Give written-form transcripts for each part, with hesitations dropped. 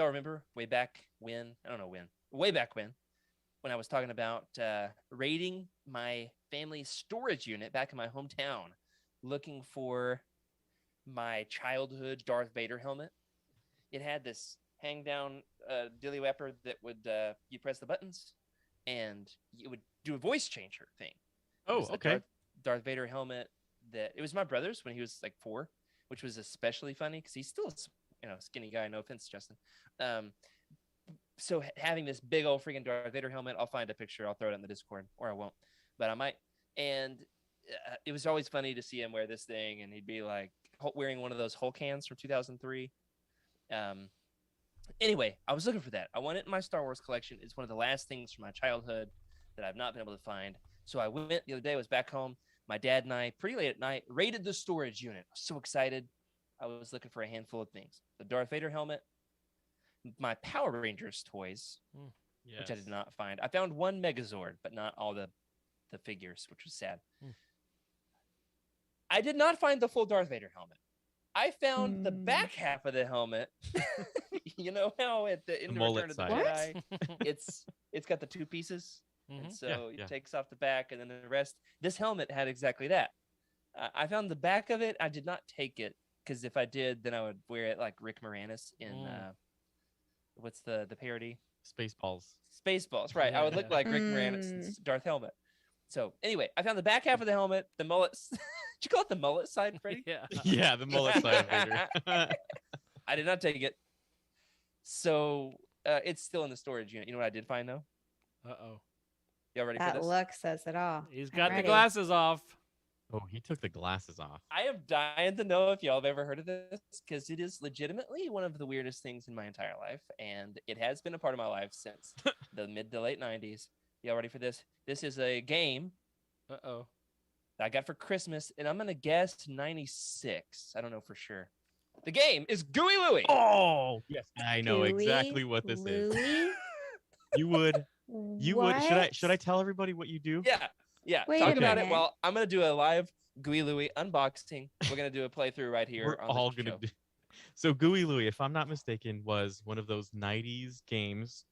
y'all remember way back when? I don't know when. Way back when I was talking about raiding my family's storage unit back in my hometown, looking for my childhood Darth Vader helmet. It had this hang down dilly wrapper that would you press the buttons and it would do a voice changer thing. Oh, okay. Darth Vader helmet that it was my brother's when he was like 4, which was especially funny because he's still a skinny guy. No offense, Justin. So having this big old freaking Darth Vader helmet, I'll find a picture. I'll throw it in the Discord, or I won't, but I might. And it was always funny to see him wear this thing, and he'd be like wearing one of those Hulk hands from 2003. Anyway, I was looking for that. I want it in my Star Wars collection. It's one of the last things from my childhood that I've not been able to find. So I went the other day. I was back home. My dad and I, pretty late at night, raided the storage unit. I was so excited. I was looking for a handful of things: the Darth Vader helmet, my Power Rangers toys, which I did not find. I found one Megazord, but not all the figures, which was sad. I did not find the full Darth Vader helmet. I found the back half of the helmet. You know how at the end of Return of the Jedi, it's got the 2 pieces, and so it takes off the back, and then the rest. This helmet had exactly that. I found the back of it. I did not take it because if I did, then I would wear it like Rick Moranis in what's the parody? Spaceballs, right? I would look like Rick Moranis' Darth helmet. So anyway, I found the back half of the helmet, the mullet. Did you call it the mullet side, Freddie? Yeah, the mullet side of Vader. I did not take it. So it's still in the storage unit. You know what I did find, though? Uh-oh. Y'all ready for That this? look says it all. He's got the glasses off. Oh, he took the glasses off. I am dying to know if y'all have ever heard of this, because it is legitimately one of the weirdest things in my entire life, and it has been a part of my life since the mid to late 90s. Y'all ready for this? This is a game Uh-oh. that I got for Christmas, and I'm going to guess 96. I don't know for sure. The game is Gooey Louie. Oh, yes. I know exactly what this is. You would. Should I tell everybody what you do? Yeah. Wait Talk a about minute. it. Well, I'm going to do a live Gooey Louie unboxing. We're going to do a playthrough right here. We're all going to do. So Gooey Louie, if I'm not mistaken, was one of those 90s games.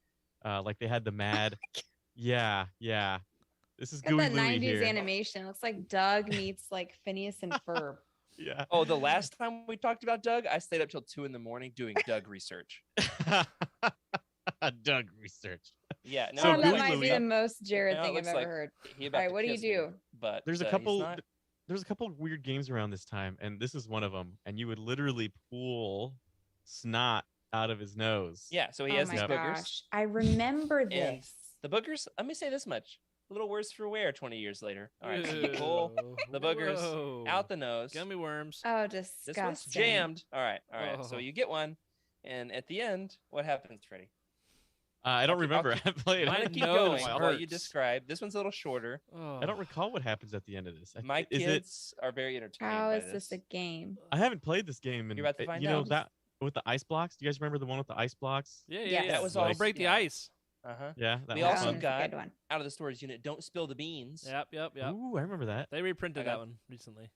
Like they had the Mad. Yeah. This is Gooey Got that Louie 90s here. animation. Looks like Doug meets like Phineas and Ferb. Yeah. Oh, the last time we talked about Doug, I stayed up till 2 a.m. doing Doug research. Doug research. Yeah. No, So that Gooey might Louie, be the most Jared No, it thing I've looks ever like heard. he All about right, to what do you kiss me, do? But there's a he's couple. not. There's a couple of weird games around this time, and this is one of them. And you would literally pull snot out of his nose. Yeah. So he Oh has my these boogers. gosh. I remember And this. the boogers. Let me say this much: a little worse for wear. 20 years later. All right. So you pull the boogers out the nose. Gummy worms. Oh, disgusting. This one's jammed. All right. So Oh. you get one, and at the end, what happens, Freddie? I don't remember. I played. I'm My gonna keep nose going while you hurts. describe. This one's a little shorter. Oh. I don't recall what happens at the end of this. My Is it? kids are very entertained. How by is this a game? I haven't played this game, and You're about to find you know out. that with the ice blocks. Do you guys remember the one with the ice blocks? Yeah. Yes. That was I'll awesome. break the Yeah. ice. Yeah, that We was also fun. That got- one's a good one. Out of the storage unit. Don't spill the beans. Yep. Ooh, I remember that. They reprinted I got- that one recently.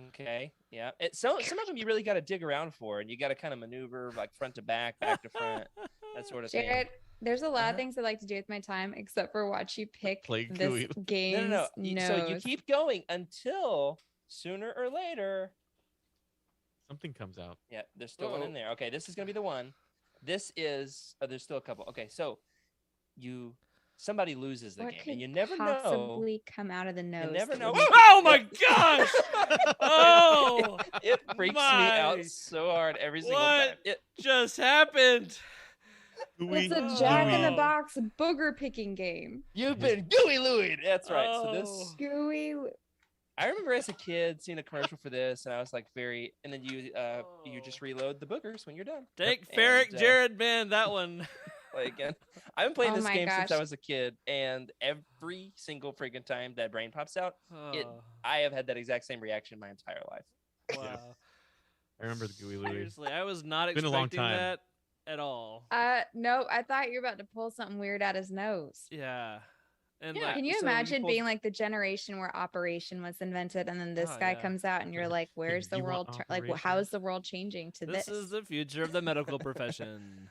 Okay. Yeah. Some of them you really got to dig around for, and you got to kind of maneuver like front to back to front, that sort of thing. Jared, there's a lot Uh-huh. of things I like to do with my time, except for watch you pick Play this Gooey. game's No. So you nose. keep going until sooner or later. Something comes out. Yeah, there's still one in there. Okay, this is gonna be the one. This is. There's still a couple. Okay, so somebody loses the What game, could and you never know. possibly come out of the nose? never that know. would make Oh my gosh! Oh, It freaks me my. out so hard every single What? time. It, just happened. Gooey, It's a Jack in the Oh. Box booger picking game. you've been gooey Louie. That's right. So Oh. this. Gooey. I remember as a kid seeing a commercial for this, and I was like, and then you just reload the boogers when you're done. Take And, Ferric Jared Man, that one. Play again. I've been playing Oh this my game since I gosh. was a kid, and every single freaking time that brain pops out, Oh, I have had that exact same reaction my entire life. wow. I remember the Gooey Louie. Seriously, I was not Been a long expecting time. that at all. No, I thought you were about to pull something weird out his nose. Yeah. And Yeah. like, Can you So you imagine pulled- being like the generation where Operation was invented, and then this Oh, guy yeah. comes out, and you're like, "Where's the You want world? Like, Operation? how is the world changing to this this?" is the future of the medical profession.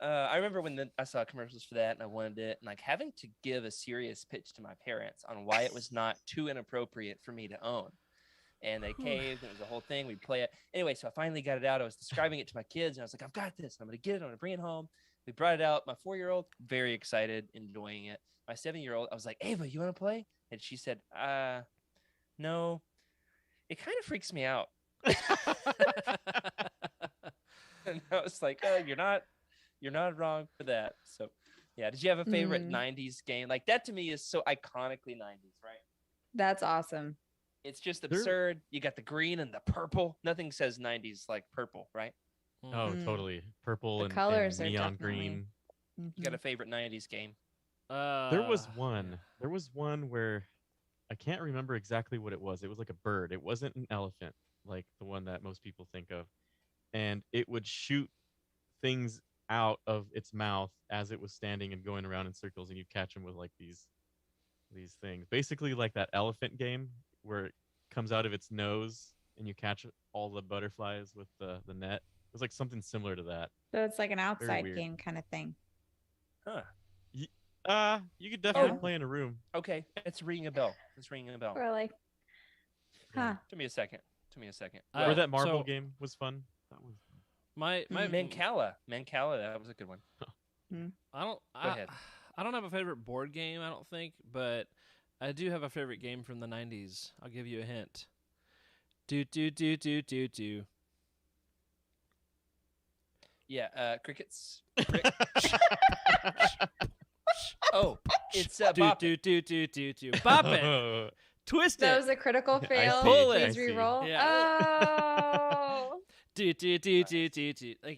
I remember when I saw commercials for that and I wanted it, and like having to give a serious pitch to my parents on why it was not too inappropriate for me to own. And they caved, and it was a whole thing. We'd play it. Anyway, so I finally got it out. I was describing it to my kids, and I was like, I've got this. I'm going to get it. I'm going to bring it home. We brought it out. My 4-year-old, very excited, enjoying it. My 7-year-old, I was like, Ava, you want to play? And she said, no. It kind of freaks me out. And I was like, you're not wrong for that. So, yeah. Did you have a favorite 90s game? Like, that to me is so iconically 90s, right? That's awesome. It's just absurd. You got the green and the purple. Nothing says 90s like purple, right? Oh, totally. Purple The and colors are neon definitely- green. You got a favorite 90s game? There was one. There was one where I can't remember exactly what it was. It was like a bird. It wasn't an elephant, like the one that most people think of. And it would shoot things out of its mouth as it was standing and going around in circles, and you catch them with like these things. Basically like that elephant game where it comes out of its nose and you catch all the butterflies with the net. It was like something similar to that. So it's like an outside weird. game kind of thing. Huh. You could definitely play in a room. Okay. It's ringing a bell. Or like, huh. Give me a second. Or that marble game was fun. That was My Mancala. That was a good one. Go ahead. I don't have a favorite board game, I don't think, but I do have a favorite game from the 90s. I'll give you a hint. Do. Yeah, crickets. Oh, it's Do. Bop It. Bop it. Twist That it. was a critical I fail. see, Pull Please it. re-roll. Yeah. Oh. Do. Thank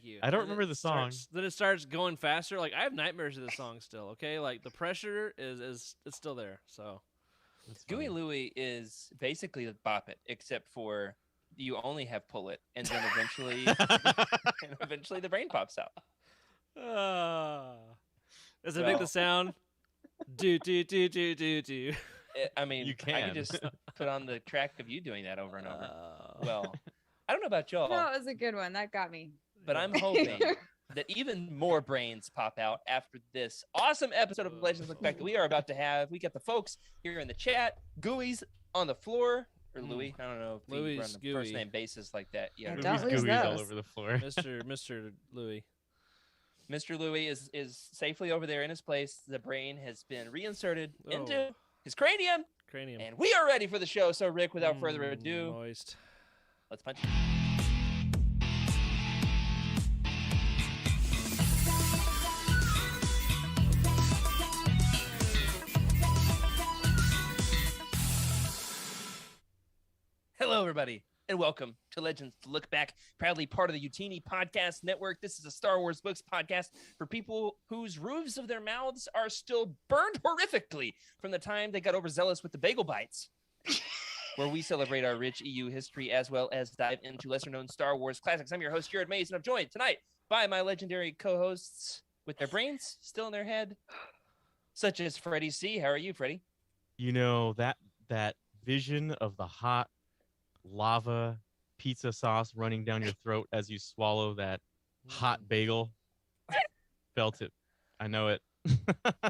you. I don't And remember it the song. Then it starts going faster. Like I have nightmares of this song still. Okay, like the pressure is it's still there. So That's Gooey funny. Louie is basically Bop It, except for you only have pull it, and then eventually the brain pops out. Does it make the sound? Do. I mean, You I can. could just put on the track of you doing that over and over. Well, I don't know about y'all, That was a good one. That got me. but I'm hoping that even more brains pop out after this awesome episode of Legends Look Back that we are about to have. We got the folks here in the chat. Gooey's on the floor. Or Louie. I don't know if we Louie's run the Gooey. first name basis like that. Yeah. Yeah, Louis don't lose Gooey's all those. over the floor. Mr. Louis. Mr. Louie is safely over there in his place. The brain has been reinserted into his cranium, Cranium. and we are ready for the show. So, Rick, without further ado, Moist. let's punch. Hello, everybody, and welcome to Legends to Look Back, proudly part of the Utini Podcast Network. This is a Star Wars books podcast for people whose roofs of their mouths are still burned horrifically from the time they got overzealous with the bagel bites, where we celebrate our rich EU history as well as dive into lesser-known Star Wars classics. I'm your host, Jared Mays, and I'm joined tonight by my legendary co-hosts with their brains still in their head, such as Freddie C. How are you, Freddie? You know, that vision of the hot lava pizza sauce running down your throat as you swallow that hot bagel. Felt it. I know it.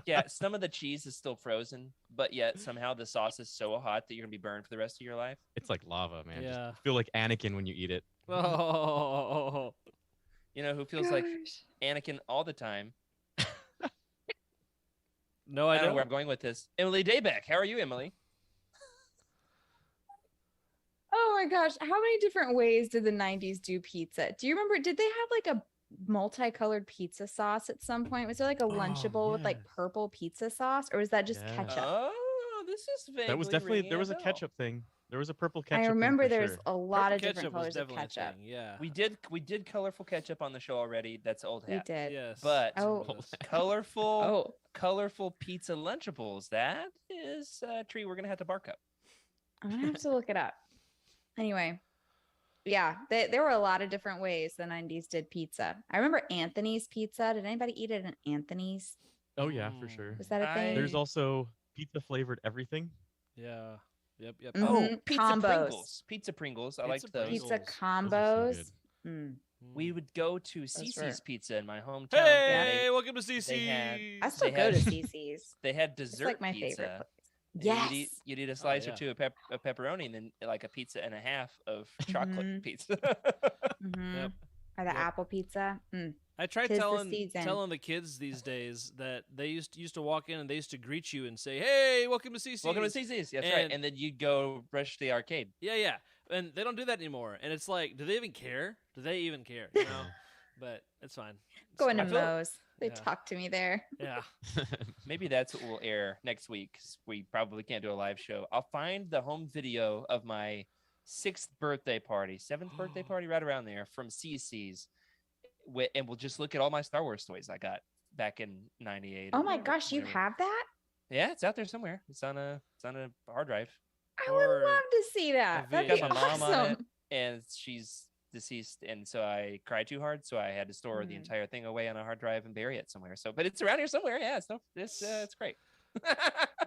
Yeah, some of the cheese is still frozen, but yet somehow the sauce is so hot that you're gonna be burned for the rest of your life. It's like lava, man. Yeah. Just feel like Anakin when you eat it. Oh. You know who feels like Anakin all the time? No, I I don't know don't. where I'm going with this. Emily Daybeck. How are you, Emily? Oh my gosh. How many different ways did the 90s do pizza? Do you remember? Did they have like a multicolored pizza sauce at some point? Was there like a Lunchable with like yes. purple pizza sauce? Or was that just Yeah. ketchup? Oh, this is vaguely That was definitely ringing there was a bell. ketchup thing. There was a purple ketchup. I thing remember for there's sure. a lot Purple of different ketchup was colors of definitely a ketchup. thing, yeah. We did colorful ketchup on the show already. That's old We hat. did. Yes. But Oh. colorful Oh, colorful pizza Lunchables. That is a tree we're gonna have to bark up. I'm gonna have to look it up. Anyway, yeah, there were a lot of different ways the 90s did pizza. I remember Anthony's Pizza. Did anybody eat it at Anthony's? Oh yeah, for sure. Was that a thing? There's also pizza flavored everything. Yeah. Yep. Mhm. Oh, pizza Combos. Pringles. Pizza Pringles. I like Pizza those. Pringles. Pizza Those are so combos. good. Mm. we would go to Cece's Pizza in my hometown. Hey, welcome to Cece's. I still go to Cece's. They had dessert it's like my pizza. favorite place. Yes. You'd eat a slice or two of pepperoni, and then like a pizza and a half of chocolate pizza. Yep. Or the apple pizza. I tried telling the kids these days that they used to walk in and they used to greet you and say, "Hey, welcome to Cece's." Welcome to Cece's. That's right. And then you'd go rush to the arcade. Yeah. And they don't do that anymore. And it's like, do they even care? Do they even care? You know? But it's fine. Going to Moe's. They talk to me there. Yeah. Maybe that's what we'll air next week, 'cause we probably can't do a live show. I'll find the home video of my 7th birthday party, right around there from Cece's. And we'll just look at all my Star Wars toys I got back in '98. Oh my gosh, you have that? Yeah, it's out there somewhere. It's on a hard drive. I would love to see that. That'd be got my mom on it, awesome. and she's deceased, and so I cried too hard, so I had to store the entire thing away on a hard drive and bury it somewhere. So, but it's around here somewhere. Yeah, it's great.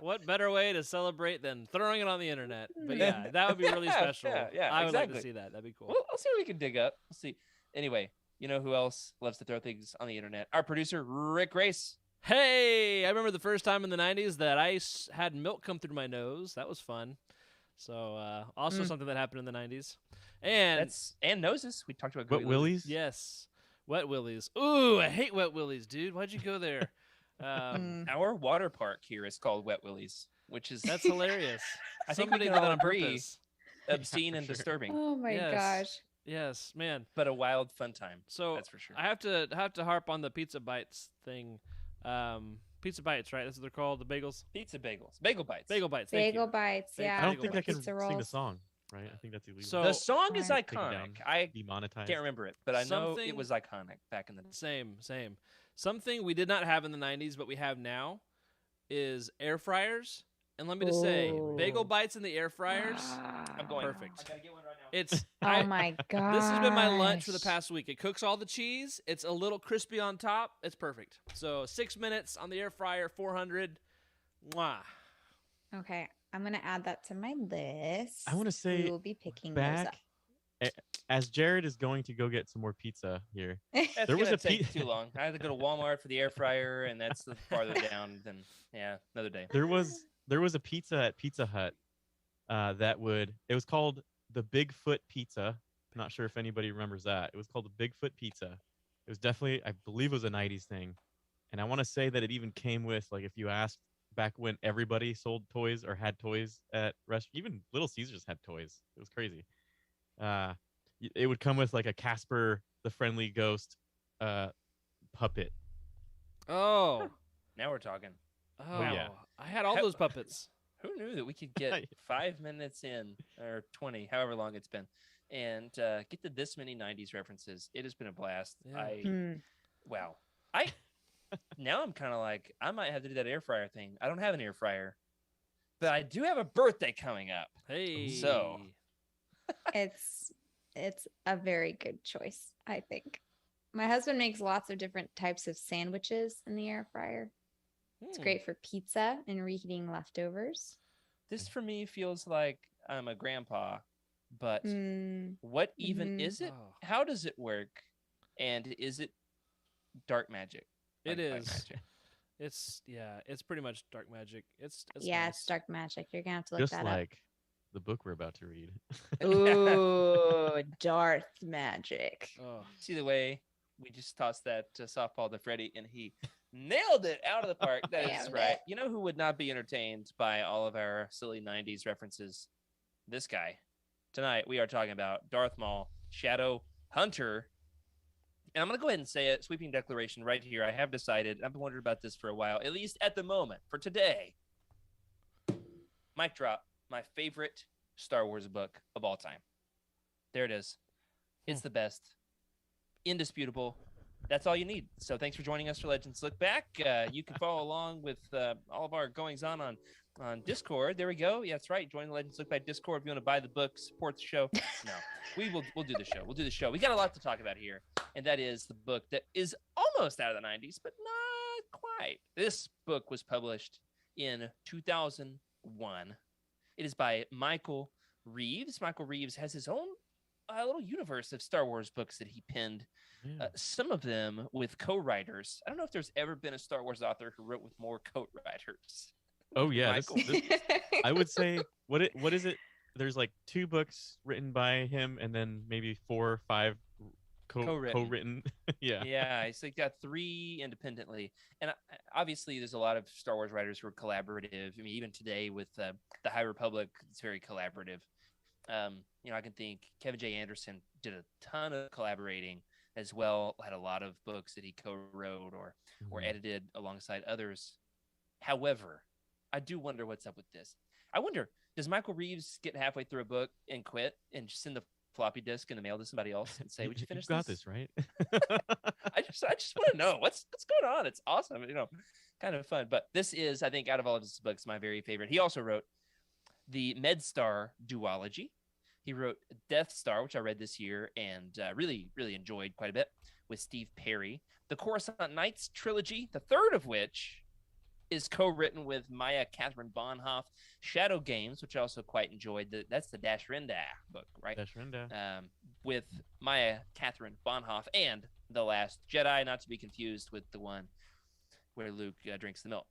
What better way to celebrate than throwing it on the internet? But yeah, that would be really special. Yeah, I would like to see that. That'd be cool. I'll see what we can dig up. We'll see. Anyway, you know who else loves to throw things on the internet? Our producer, Rick Grace. Hey, I remember the first time in the 90s that I had milk come through my nose. That was fun. So also something that happened in the 90s. And noses. We talked about Wet Willies. Yes. Wet Willies. Ooh, I hate Wet Willies, dude. Why'd you go there? Our water park here is called Wet Willies, that's hilarious. I think somebody we did can that all on agree. purpose. Obscene and disturbing. Oh my gosh. Yes, man. But a wild fun time. So that's for sure. I have to harp on the Pizza Bites thing. Pizza Bites, right? That's what they're called, the bagels. Pizza bagels. Bagel bites. Bagel bites. Bagel bites. Yeah. I don't think I can pizza sing rolls. the song, right? I think that's illegal. So the song is iconic. I demonetized. can't remember it, but I know it was iconic back in the Same. Something we did not have in the 90s, but we have now is air fryers. And let me just say, bagel bites in the air fryers, I'm going. Perfect. I gotta get one right now. It's my god. This has been my lunch for the past week. It cooks all the cheese. It's a little crispy on top. It's perfect. So 6 minutes on the air fryer, 400. Mwah. Okay, I'm gonna add that to my list. I want to say we will be picking those up. As Jared is going to go get some more pizza here. There was take too long. I had to go to Walmart for the air fryer, and that's farther down than another day. There was a pizza at Pizza Hut it was called the Bigfoot Pizza. I'm not sure if anybody remembers that. It was called the Bigfoot Pizza. It was definitely, I believe it was a 90s thing. And I want to say that it even came with, like, if you asked back when everybody sold toys or had toys at restaurants, even Little Caesars had toys. It was crazy. It would come with like a Casper the Friendly Ghost puppet. Oh. Now we're talking. Oh, yeah. I had all those puppets. Who knew that we could get 5 minutes in, or 20, however long it's been, and get to this many 90s references? It has been a blast. Yeah. Wow. Now I'm kind of like, I might have to do that air fryer thing. I don't have an air fryer, but I do have a birthday coming up. Hey. So it's a very good choice, I think. My husband makes lots of different types of sandwiches in the air fryer. It's great for pizza and reheating leftovers. This for me feels like I'm a grandpa, but what even is it? How does it work? And is it dark magic? It is. Magic? It's pretty much dark magic. It's nice. It's dark magic. You're gonna have to look just that like up. The book we're about to read. Ooh, Darth magic. Oh. See the way we just tossed that softball to Freddie, and he nailed it out of the park. That is right. You know who would not be entertained by all of our silly 90s references? This guy. Tonight, we are talking about Darth Maul, Shadow Hunter. And I'm going to go ahead and say it, sweeping declaration right here. I have decided, I've been wondering about this for a while, at least at the moment, for today. Mic drop, my favorite Star Wars book of all time. There it is. It's the best. Indisputable. That's all you need. So thanks for joining us for Legends Look Back. You can follow along with all of our goings-on Discord. There we go. Yeah, that's right. Join the Legends Look Back Discord if you want to buy the book, support the show. No, we'll do the show. We'll do the show. We got a lot to talk about here, and that is the book that is almost out of the 90s, but not quite. This book was published in 2001. It is by Michael Reaves. Michael Reaves has his own little universe of Star Wars books that he penned. Some of them with co-writers. I don't know if there's ever been a Star Wars author who wrote with more co-writers. Oh yeah, this, I would say what is it? There's like 2 books written by him, and then maybe 4 or 5 co-written. Yeah, he's like got 3 independently, and obviously there's a lot of Star Wars writers who are collaborative. I mean, even today with the High Republic, it's very collaborative. I can think Kevin J. Anderson did a ton of collaborating as well. Had a lot of books that he co-wrote or edited alongside others. However, I do wonder what's up with this. I wonder, does Michael Reaves get halfway through a book and quit and just send the floppy disk in the mail to somebody else and say, "Would you finish this? You got this, right?" I just want to know what's going on. It's awesome, kind of fun. But this is, I think, out of all of his books, my very favorite. He also wrote the MedStar duology. He wrote Death Star, which I read this year and really, really enjoyed quite a bit, with Steve Perry. The Coruscant Nights trilogy, the third of which is co-written with Maya Catherine Bonhoff. Shadow Games, which I also quite enjoyed. That's the Dash Rendar book, right? Dash Rendar. With Maya Catherine Bonhoff, and The Last Jedi, not to be confused with the one where Luke drinks the milk.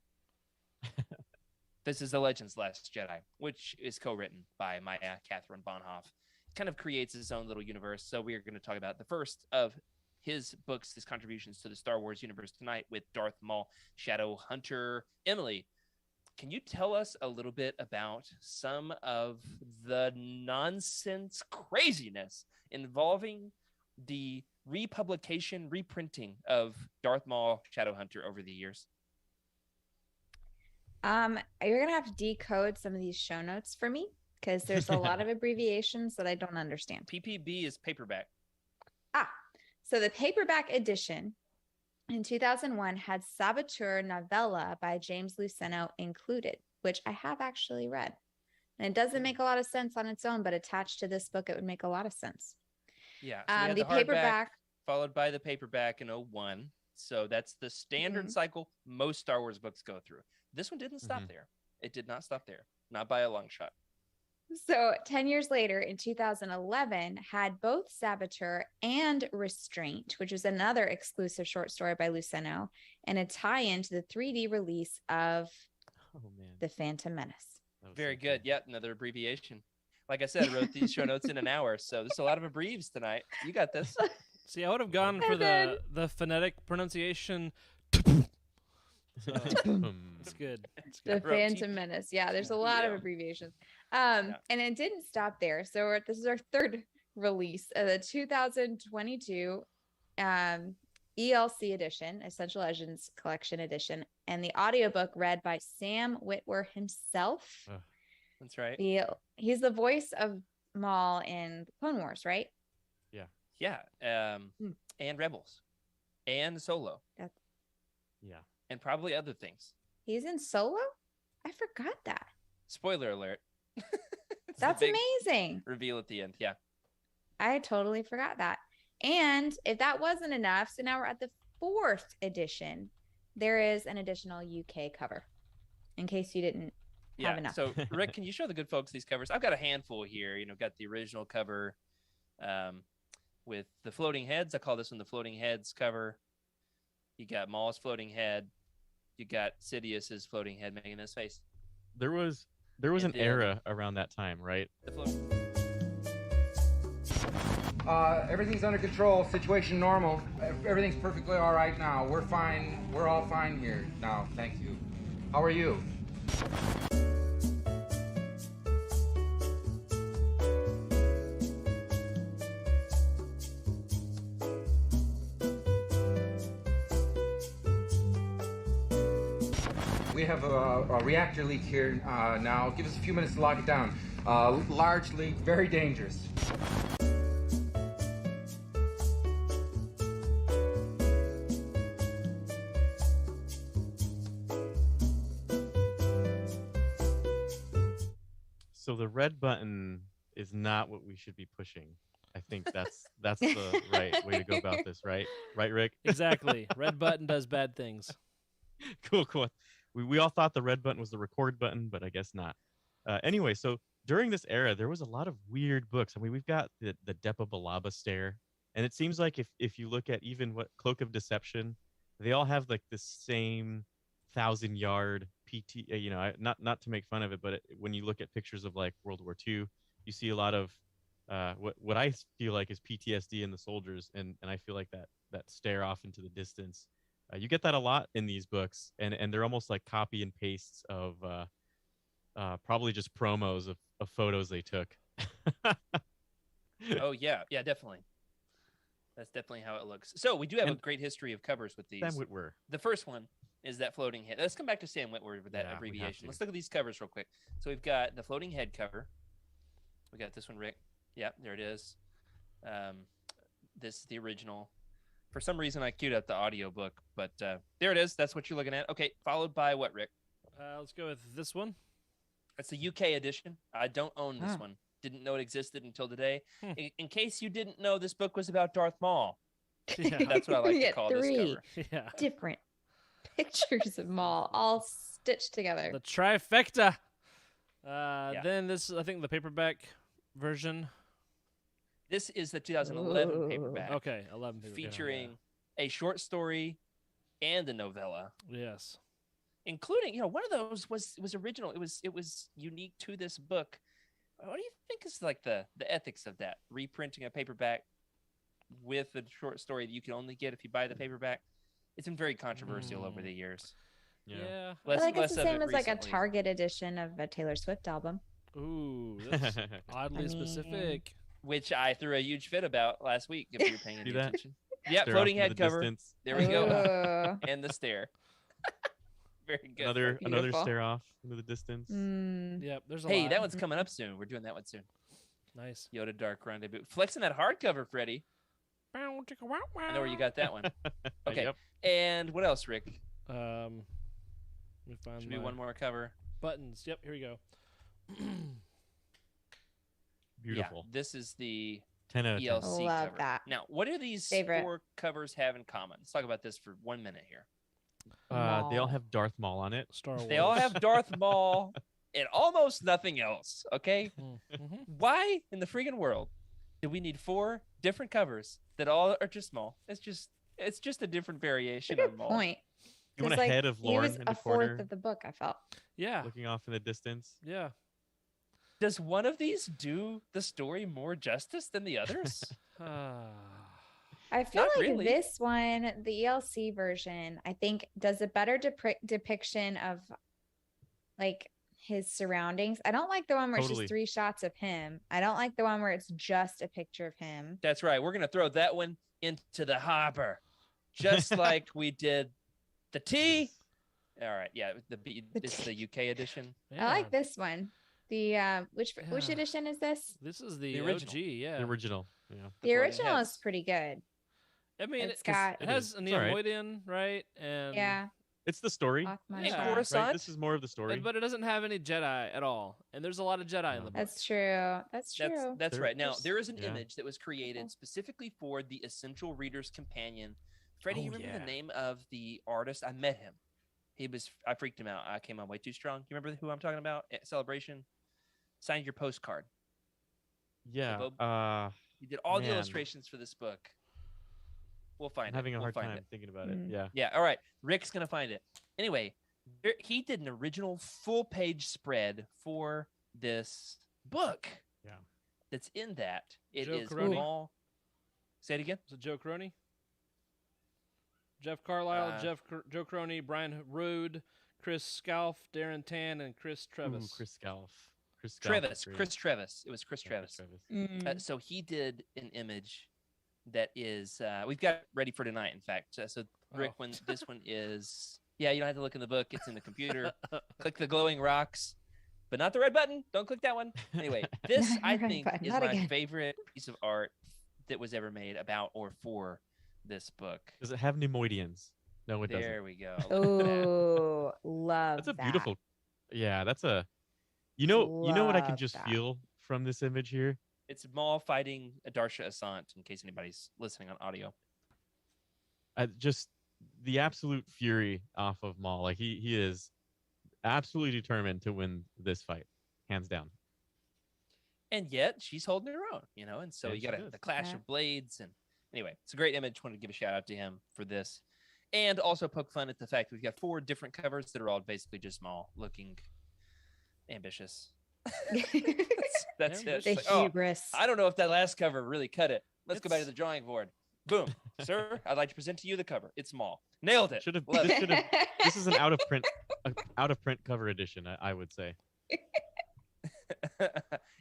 This is The Legends Last Jedi, which is co-written by Maya Catherine Bonhoff. Kind of creates its own little universe. So we are going to talk about the first of his books, his contributions to the Star Wars universe tonight, with Darth Maul, Shadow Hunter. Emily, can you tell us a little bit about some of the nonsense craziness involving the republication, reprinting of Darth Maul, Shadow Hunter over the years? You're gonna have to decode some of these show notes for me because there's a lot of abbreviations that I don't understand. PPB is paperback. So the paperback edition in 2001 had Saboteur novella by James Luceno included, which I have actually read. And it doesn't make a lot of sense on its own, but attached to this book, it would make a lot of sense. Yeah. So the paperback followed by the paperback in 2001. So that's the standard cycle most Star Wars books go through. This one didn't stop there. It did not stop there. Not by a long shot. So 10 years later, in 2011, had both Saboteur and Restraint, which was another exclusive short story by Luceno, and a tie-in to the 3D release of The Phantom Menace. Very good. Yet another abbreviation. Like I said, I wrote these show notes in an hour, so there's a lot of abbreviations tonight. You got this. See, I would have gone for the phonetic pronunciation. It's good. The Phantom Menace. Yeah, there's a lot of abbreviations. And it didn't stop there. So this is our third release of the 2022 ELC edition, Essential Legends Collection edition, and the audiobook read by Sam Witwer himself. That's right. He's the voice of Maul in Clone Wars, right? Yeah. And Rebels. And Solo. And probably other things. He's in Solo? I forgot that. Spoiler alert. That's amazing. Reveal at the end. Yeah. I totally forgot that. And if that wasn't enough, so now we're at the 4th edition. There is an additional UK cover in case you didn't have enough. So Rick, can you show the good folks these covers? I've got a handful here. Got the original cover with the floating heads. I call this one the floating heads cover. You got Maul's floating head. You got Sidious's floating head making this face. There was an era around that time, right? Everything's under control. Situation normal. Everything's perfectly all right now. We're fine. We're all fine here now. Thank you. How are you? We have a reactor leak here now. Give us a few minutes to lock it down. Large leak, very dangerous. So the red button is not what we should be pushing. I think that's the right way to go about this, right? Right, Rick? Exactly. Red button does bad things. Cool. We all thought the red button was the record button, but I guess not. Anyway, so during this era, there was a lot of weird books. I mean, we've got the Depa Balaba stare, and it seems like if you look at even what Cloak of Deception, they all have like the same 1,000-yard PT. Not to make fun of it, but when you look at pictures of like World War II, you see a lot of what I feel like is PTSD in the soldiers, and I feel like that stare off into the distance. You get that a lot in these books, and they're almost like copy and pastes of probably just promos of photos they took. Oh yeah, definitely. That's definitely how it looks. So we do have a great history of covers with these. Sam Witwer. The first one is that floating head. Let's come back to Sam Witwer with that abbreviation. Let's look at these covers real quick. So we've got the floating head cover. We got this one, Rick. Yeah, there it is. This is the original. For some reason, I queued up the audio book, but there it is. That's what you're looking at. Okay, followed by what, Rick? Let's go with this one. That's the UK edition. I don't own this one. Didn't know it existed until today. In case you didn't know, this book was about Darth Maul. Yeah. That's what I like to call this cover. Different pictures of Maul all stitched together. The trifecta. Then this, I think, the paperback version. This is the 2011 paperback. Okay, 11 paperback. Featuring a short story and a novella. Yes. Including, one of those was original. It was unique to this book. What do you think is like the ethics of that? Reprinting a paperback with a short story that you can only get if you buy the paperback. It's been very controversial over the years. Yeah. I feel like it's the same as like a Target edition of a Taylor Swift album. Ooh, that's oddly specific. Which I threw a huge fit about last week, if you're paying any attention. Yeah, floating head cover. Distance. There we go. And the stare. Very good. Another stare off into the distance. Yep, there's a lot. That one's coming up soon. We're doing that one soon. Nice. Yoda Dark Rendezvous. Flexing that hardcover, Freddie. I know where you got that one. Okay. Yep. And what else, Rick? Let me find Should be one more cover. Buttons. Yep, here we go. Beautiful. Yeah, this is the 10 out of 10. ELC Love cover. that. Now, what do these four covers have in common? Let's talk about this for 1 minute here. They all have Darth Maul on it. Star Wars. They all have Darth Maul and almost nothing else. Okay, why in the freaking world do we need 4 different covers that all are just Maul? It's just a different variation of Maul. Point. You want a head of Lauren in the corner? A fourth of the book, I felt. Yeah. Looking off in the distance. Yeah. Does one of these do the story more justice than the others? I feel like really. This one, the ELC version, I think does a better depiction of like his surroundings. I don't like the one where it's just 3 shots of him. I don't like the one where it's just a picture of him. That's right. We're going to throw that one into the hopper, just like we did the T. All right. Yeah. It's the UK edition. Yeah. I like this one. The which edition is this? This is the original. OG, yeah. The original. Yeah. The original is pretty good. I mean, it has a Neimoidian, right? And it's the story. Right? This is more of the story. But it doesn't have any Jedi at all. And there's a lot of Jedi in the book. That's true. That's true. That's right. Now, there is an image that was created specifically for the Essential Reader's Companion. Freddie, you remember the name of the artist? I met him. I freaked him out. I came on way too strong. You remember who I'm talking about at Celebration? Signed your postcard. Yeah. He did all the illustrations for this book. We'll find it. Having a hard time thinking about it. Yeah. Yeah. All right. Rick's going to find it. Anyway, he did an original full-page spread for this book. Yeah. That's in that. It Joe is Caroni? all. Say it again. Is it Joe Caroni? Jeff Carlisle, Joe Caroni, Brian Rude, Chris Scalf, Darren Tan, and Chris Trevis. Ooh, Chris Scalf. Chris Trevis. It was Chris Trevis. So he did an image that is we've got ready for tonight, in fact. So Rick, when this one is you don't have to look in the book, it's in the computer. Click the glowing rocks, but not the red button. Don't click that one. Anyway, this I think is my favorite piece of art that was ever made about or for this book. Does it have Neimoidians? No, it doesn't. There we go. Oh, love that's a beautiful. Yeah, that's a. You know what I can just feel from this image here? It's Maul fighting Darsha Asant, in case anybody's listening on audio. Just the absolute fury off of Maul. Like he is absolutely determined to win this fight, hands down. and yet she's holding her own, and so you got the clash of blades. And anyway, it's a great image. Wanted to give a shout out to him for this, and also poke fun at the fact that we've got 4 different covers that are all basically just Maul looking ambitious. That's it. The hubris. I don't know if that last cover really cut it. Let's go back to the drawing board. Boom, sir. I'd like to present to you the cover. It's Maul. Nailed it. This is an out of print cover edition, I would say.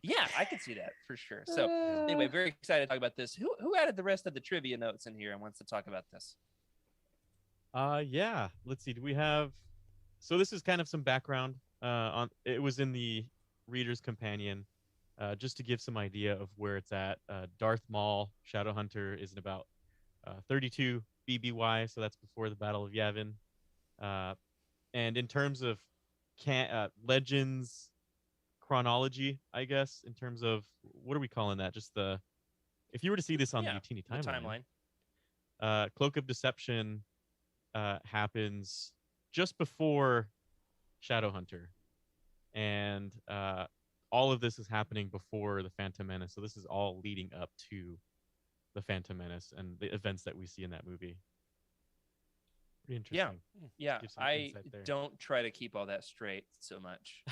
Yeah, I could see that for sure. So anyway, very excited to talk about this. Who added the rest of the trivia notes in here and wants to talk about this? Yeah. Let's see. Do we have? So this is kind of some background on. It was in the Reader's Companion, just to give some idea of where it's at. Darth Maul, Shadowhunter, is in about 32 BBY, so that's before the Battle of Yavin. And in terms of Legends chronology, I guess, in terms of what are we calling that? Just if you were to see this on the Utini timeline, Cloak of Deception happens just before Shadowhunter, and all of this is happening before the Phantom Menace. So this is all leading up to the Phantom Menace and the events that we see in that movie. Pretty interesting. Yeah. I don't try to keep all that straight so much.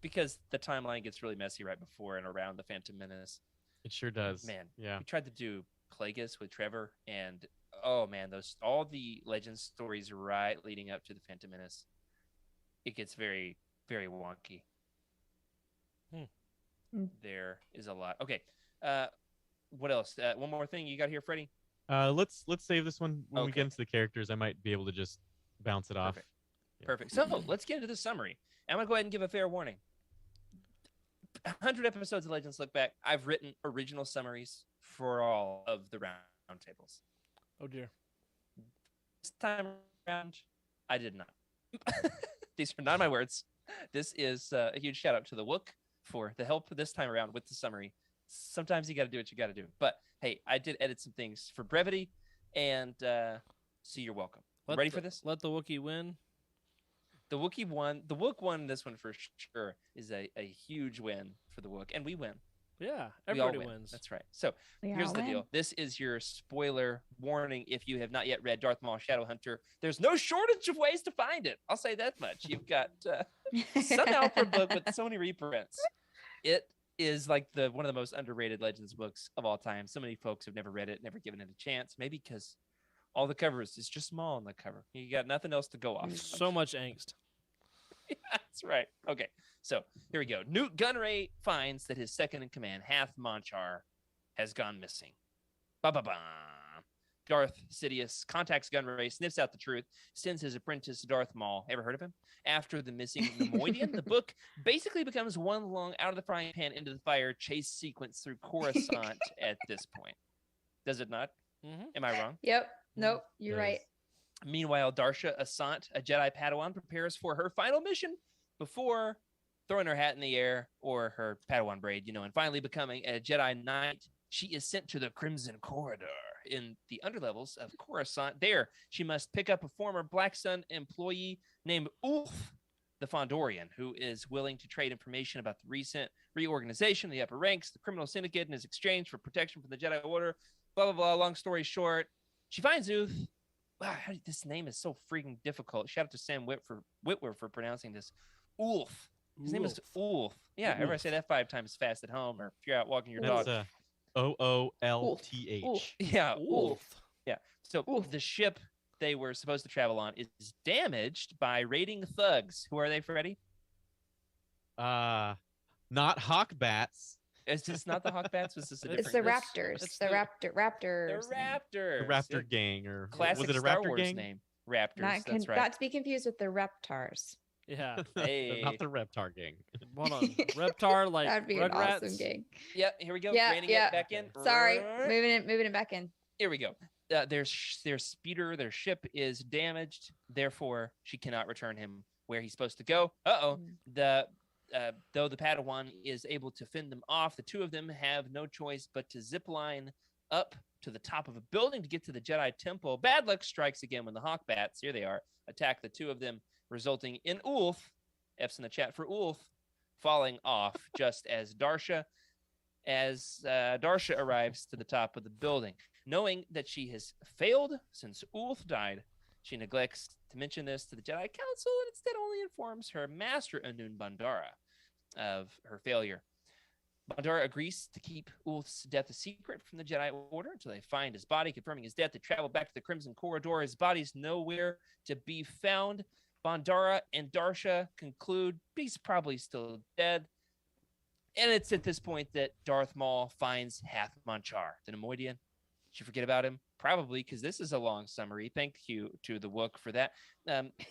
Because the timeline gets really messy right before and around the Phantom Menace. It sure does. Man, yeah. We tried to do Plagueis with Trevor, and oh man, all the Legends stories right leading up to the Phantom Menace, it gets very, very wonky. There is a lot. Okay, what else? One more thing you got here, Freddie? Let's save this one when we get into the characters. I might be able to just bounce it off. Perfect. So let's get into the summary. I'm going to go ahead and give a fair warning. 100 episodes of Legends Look Back. I've written original summaries for all of the roundtables. Oh, dear. This time around, I did not. These are not my words. This is a huge shout out to the Wook for the help this time around with the summary. Sometimes you got to do what you got to do. But hey, I did edit some things for brevity, and so you're welcome. Ready for this? Let the Wookiee win. The Wookiee won. The Wook won this one for sure. Is a huge win for the Wook, and we win. Yeah, everybody wins. That's right. So here's the deal. This is your spoiler warning. If you have not yet read Darth Maul Shadowhunter, there's no shortage of ways to find it. I'll say that much. You've got some Alfred book with so many reprints. It is like one of the most underrated Legends books of all time. So many folks have never read it, never given it a chance. Maybe because all the covers is just Maul on the cover. You got nothing else to go off. So much angst. Yeah, that's right. Okay, so here we go. Newt Gunray finds that his second in command, Hath Monchar, has gone missing. Ba-ba-ba. Darth Sidious contacts Gunray, sniffs out the truth, sends his apprentice Darth Maul. Ever heard of him? After the missing Nemoidian, the book basically becomes one long out of the frying pan into the fire chase sequence through Coruscant at this point. Does it not? Mm-hmm. Am I wrong? Yep. Nope. You're right. Meanwhile, Darsha Asant, a Jedi Padawan, prepares for her final mission before throwing her hat in the air or her Padawan braid, and finally becoming a Jedi Knight. She is sent to the Crimson Corridor in the underlevels of Coruscant. There, she must pick up a former Black Sun employee named Ulf the Fondorian, who is willing to trade information about the recent reorganization of the upper ranks, the criminal syndicate, in his exchange for protection from the Jedi Order. Blah, blah, blah. Long story short, she finds Ulf. Wow, this name is so freaking difficult. Shout out to Sam Witwer for pronouncing this. Ulf. His name is Ulf. Yeah, everybody say that 5 times fast at home, or if you're out walking your dog. That's OOLTH. Yeah, Ulf. Yeah. So the ship they were supposed to travel on is damaged by raiding thugs. Who are they, Freddie? Not Hawkbats. Is this not the Hawkbats? Was this a different? It's the Raptors. The Raptors. The Raptors. The Raptor Gang, or classic was it a Star Raptor Wars gang? name? Raptors. That's right. Not to be confused with the Reptars. Yeah. Hey. Not the Reptar Gang. Hold on. Reptar, like that'd be an awesome gang. Yeah. Here we go. Yeah. Reining it back in. Sorry. Moving it back in. Here we go. Their speeder, their ship is damaged. Therefore, she cannot return him where he's supposed to go. Though the Padawan is able to fend them off, the two of them have no choice but to zip line up to the top of a building to get to the Jedi Temple. Bad luck strikes again when the Hawkbats, here they are, attack the two of them, resulting in Ulf, F's in the chat for Ulf, falling off just as Darsha arrives to the top of the building. Knowing that she has failed since Ulth died, she neglects to mention this to the Jedi Council and instead only informs her master, Anun Bandara, of her failure. Bandara agrees to keep Ulth's death a secret from the Jedi Order until they find his body, confirming his death. They travel back to the Crimson Corridor. His body's nowhere to be found. Bandara and Darsha conclude he's probably still dead. And it's at this point that Darth Maul finds Hath Manchar, the Nemoidian. Did you forget about him? Probably, because this is a long summary. Thank you to the Wook for that.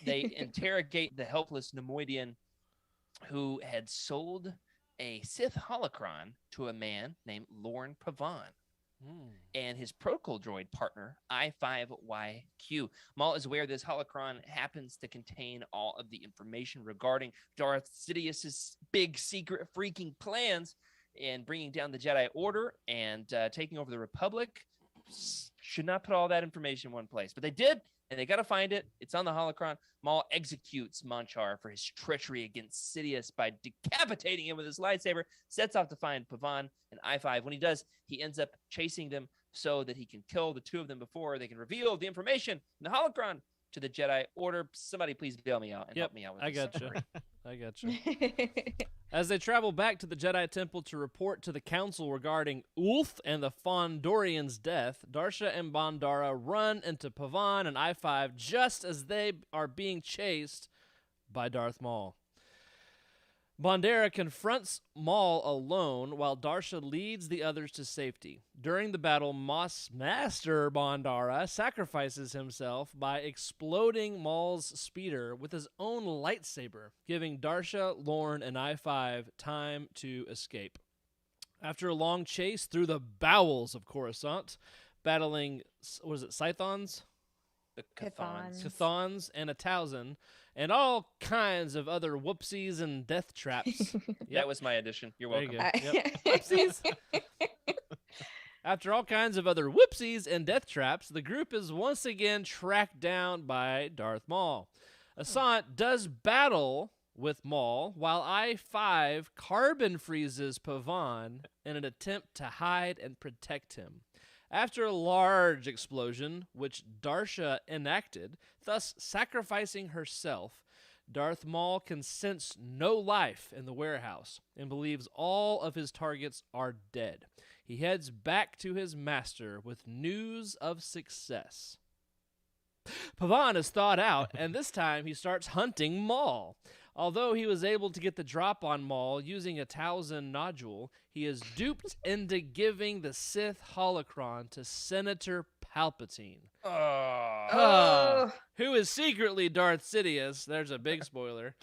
They interrogate the helpless Nemoidian who had sold a Sith holocron to a man named Lorn Pavan and his protocol droid partner, I5YQ. Maul is aware this holocron happens to contain all of the information regarding Darth Sidious's big secret freaking plans and bringing down the Jedi Order and taking over the Republic. Should not put all that information in one place, but they did, and they got to find it. It's on the holocron. Maul executes Manchar for his treachery against Sidious by decapitating him with his lightsaber, sets off to find Pavan and I5. When he does, he ends up chasing them so that he can kill the two of them before they can reveal the information in the holocron to the Jedi Order. Somebody please bail me out and help me out with this. I got you. As they travel back to the Jedi Temple to report to the Council regarding Ulth and the Fondorian's death, Darsha and Bandara run into Pavan and I5 just as they are being chased by Darth Maul. Bandara confronts Maul alone while Darsha leads the others to safety. During the battle, Master Bandara sacrifices himself by exploding Maul's speeder with his own lightsaber, giving Darsha, Lorn, and I5 time to escape. After a long chase through the bowels of Coruscant, battling, Scythons? The Cathons. Cathons and a Towson, and all kinds of other whoopsies and death traps. That was my addition. You're welcome. Whoopsies. After all kinds of other whoopsies and death traps, the group is once again tracked down by Darth Maul. Asant does battle with Maul, while I5 carbon freezes Pavan in an attempt to hide and protect him. After a large explosion, which Darsha enacted, thus sacrificing herself, Darth Maul can sense no life in the warehouse and believes all of his targets are dead. He heads back to his master with news of success. Pavan is thawed out, and this time he starts hunting Maul. Although he was able to get the drop on Maul using a Towson nodule, he is duped into giving the Sith holocron to Senator Palpatine. Who is secretly Darth Sidious. There's a big spoiler.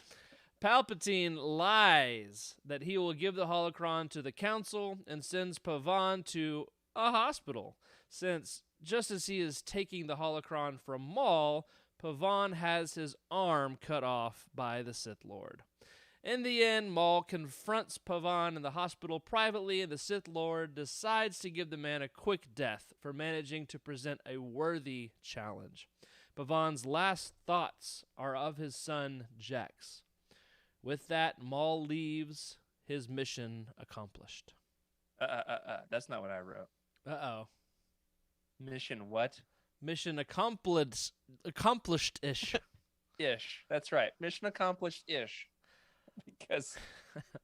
Palpatine lies that he will give the holocron to the Council and sends Pavan to a hospital, since just as he is taking the holocron from Maul, Pavan has his arm cut off by the Sith Lord. In the end, Maul confronts Pavan in the hospital privately, and the Sith Lord decides to give the man a quick death for managing to present a worthy challenge. Pavan's last thoughts are of his son, Jax. With that, Maul leaves, his mission accomplished. That's not what I wrote. Uh-oh. Mission what? Mission accomplished-ish. Ish. That's right. Mission accomplished-ish. Because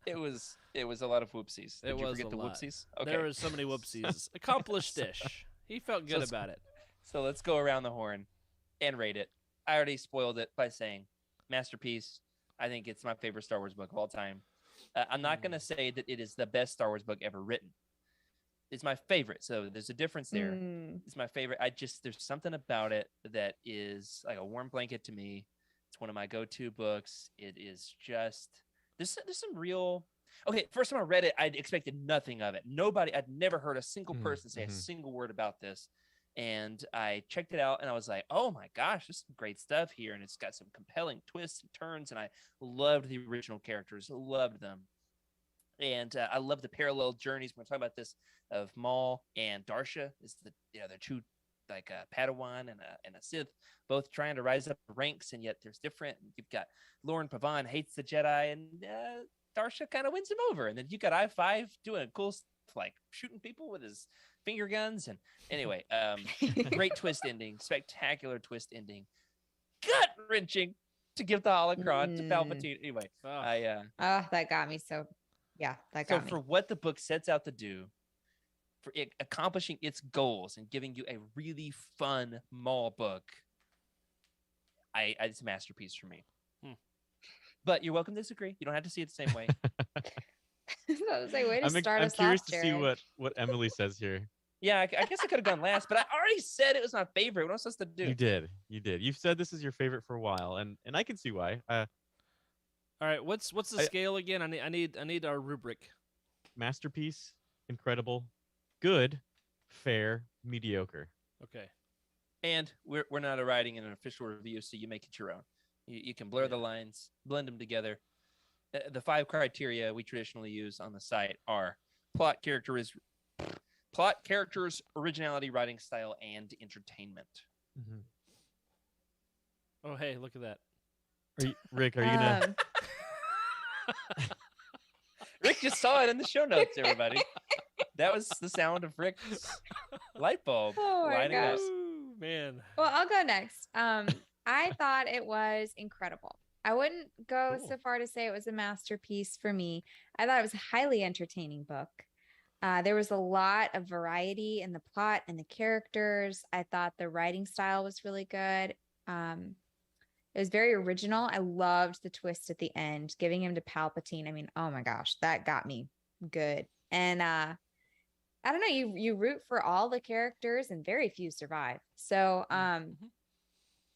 it was a lot of whoopsies. Did you forget the whoopsies? Okay. There was so many whoopsies. Accomplished-ish. He felt good about it. So let's go around the horn and rate it. I already spoiled it by saying masterpiece. I think it's my favorite Star Wars book of all time. I'm not going to say that it is the best Star Wars book ever written. It's my favorite, so there's a difference there. It's my favorite. There's something about it that is like a warm blanket to me. It's one of my go-to books. It is just there's some real. Okay, first time I read it, I expected nothing of it. I'd never heard a single person say a single word about this, and I checked it out, and I was like, oh my gosh, there's some great stuff here, and it's got some compelling twists and turns, and I loved the original characters, loved them. And I love the parallel journeys. We're talking about this of Maul and Darsha. They're two, like a Padawan and a Sith, both trying to rise up the ranks, and yet there's different. You've got Lorn Pavan hates the Jedi, and Darsha kind of wins him over, and then you got I-5 doing cool stuff like shooting people with his finger guns. And anyway, great twist ending, spectacular twist ending, gut wrenching to give the holocron to Palpatine. Anyway, that got me. So yeah, that got me. For what the book sets out to do, for it accomplishing its goals and giving you a really fun Maul book, it's a masterpiece for me. But you're welcome to disagree. You don't have to see it the same way. I'm curious to see what Emily says here. Yeah, I guess I could have gone last, but I already said it was my favorite. What am I supposed to do? You did. You've said this is your favorite for a while, and I can see why. All right, what's the scale again? I need our rubric. Masterpiece, incredible, good, fair, mediocre. Okay. And we're not writing an official review, so you make it your own. You can blur the lines, blend them together. The 5 criteria we traditionally use on the site are plot, characters, originality, writing style, and entertainment. Mm-hmm. Oh, hey, look at that. Rick, are you gonna? Rick just saw it in the show notes, everybody. That was the sound of Rick's light bulb lighting up. Ooh, man. Well, I'll go next. I thought it was incredible. I wouldn't go so far to say it was a masterpiece for me. I thought it was a highly entertaining book. There was a lot of variety in the plot and the characters. I thought the writing style was really good. It was very original. I loved the twist at the end, giving him to Palpatine. I mean, oh my gosh, that got me good. And I don't know, you root for all the characters and very few survive. So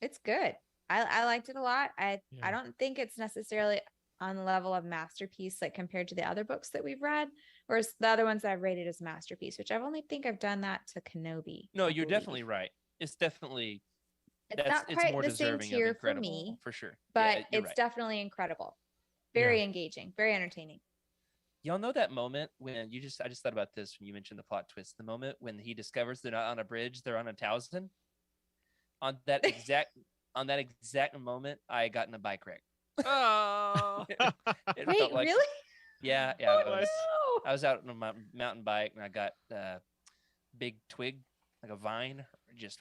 it's good. I liked it a lot. I don't think it's necessarily on the level of masterpiece, like compared to the other books that we've read, whereas the other ones I've rated as masterpiece, which I've done that to Kenobi. No, you're definitely right. It's definitely, it's more the same deserving tier of incredible, for me, for sure. But Yeah, it's definitely incredible. Very engaging, very entertaining. Y'all know that moment when I just thought about this when you mentioned the plot twist, the moment when he discovers they're not on a bridge, they're on a Towson. On that exact moment, I got in a bike wreck. Oh, It wait, felt like, really? Yeah. Oh, I was out on a mountain bike and I got a big twig, like a vine, just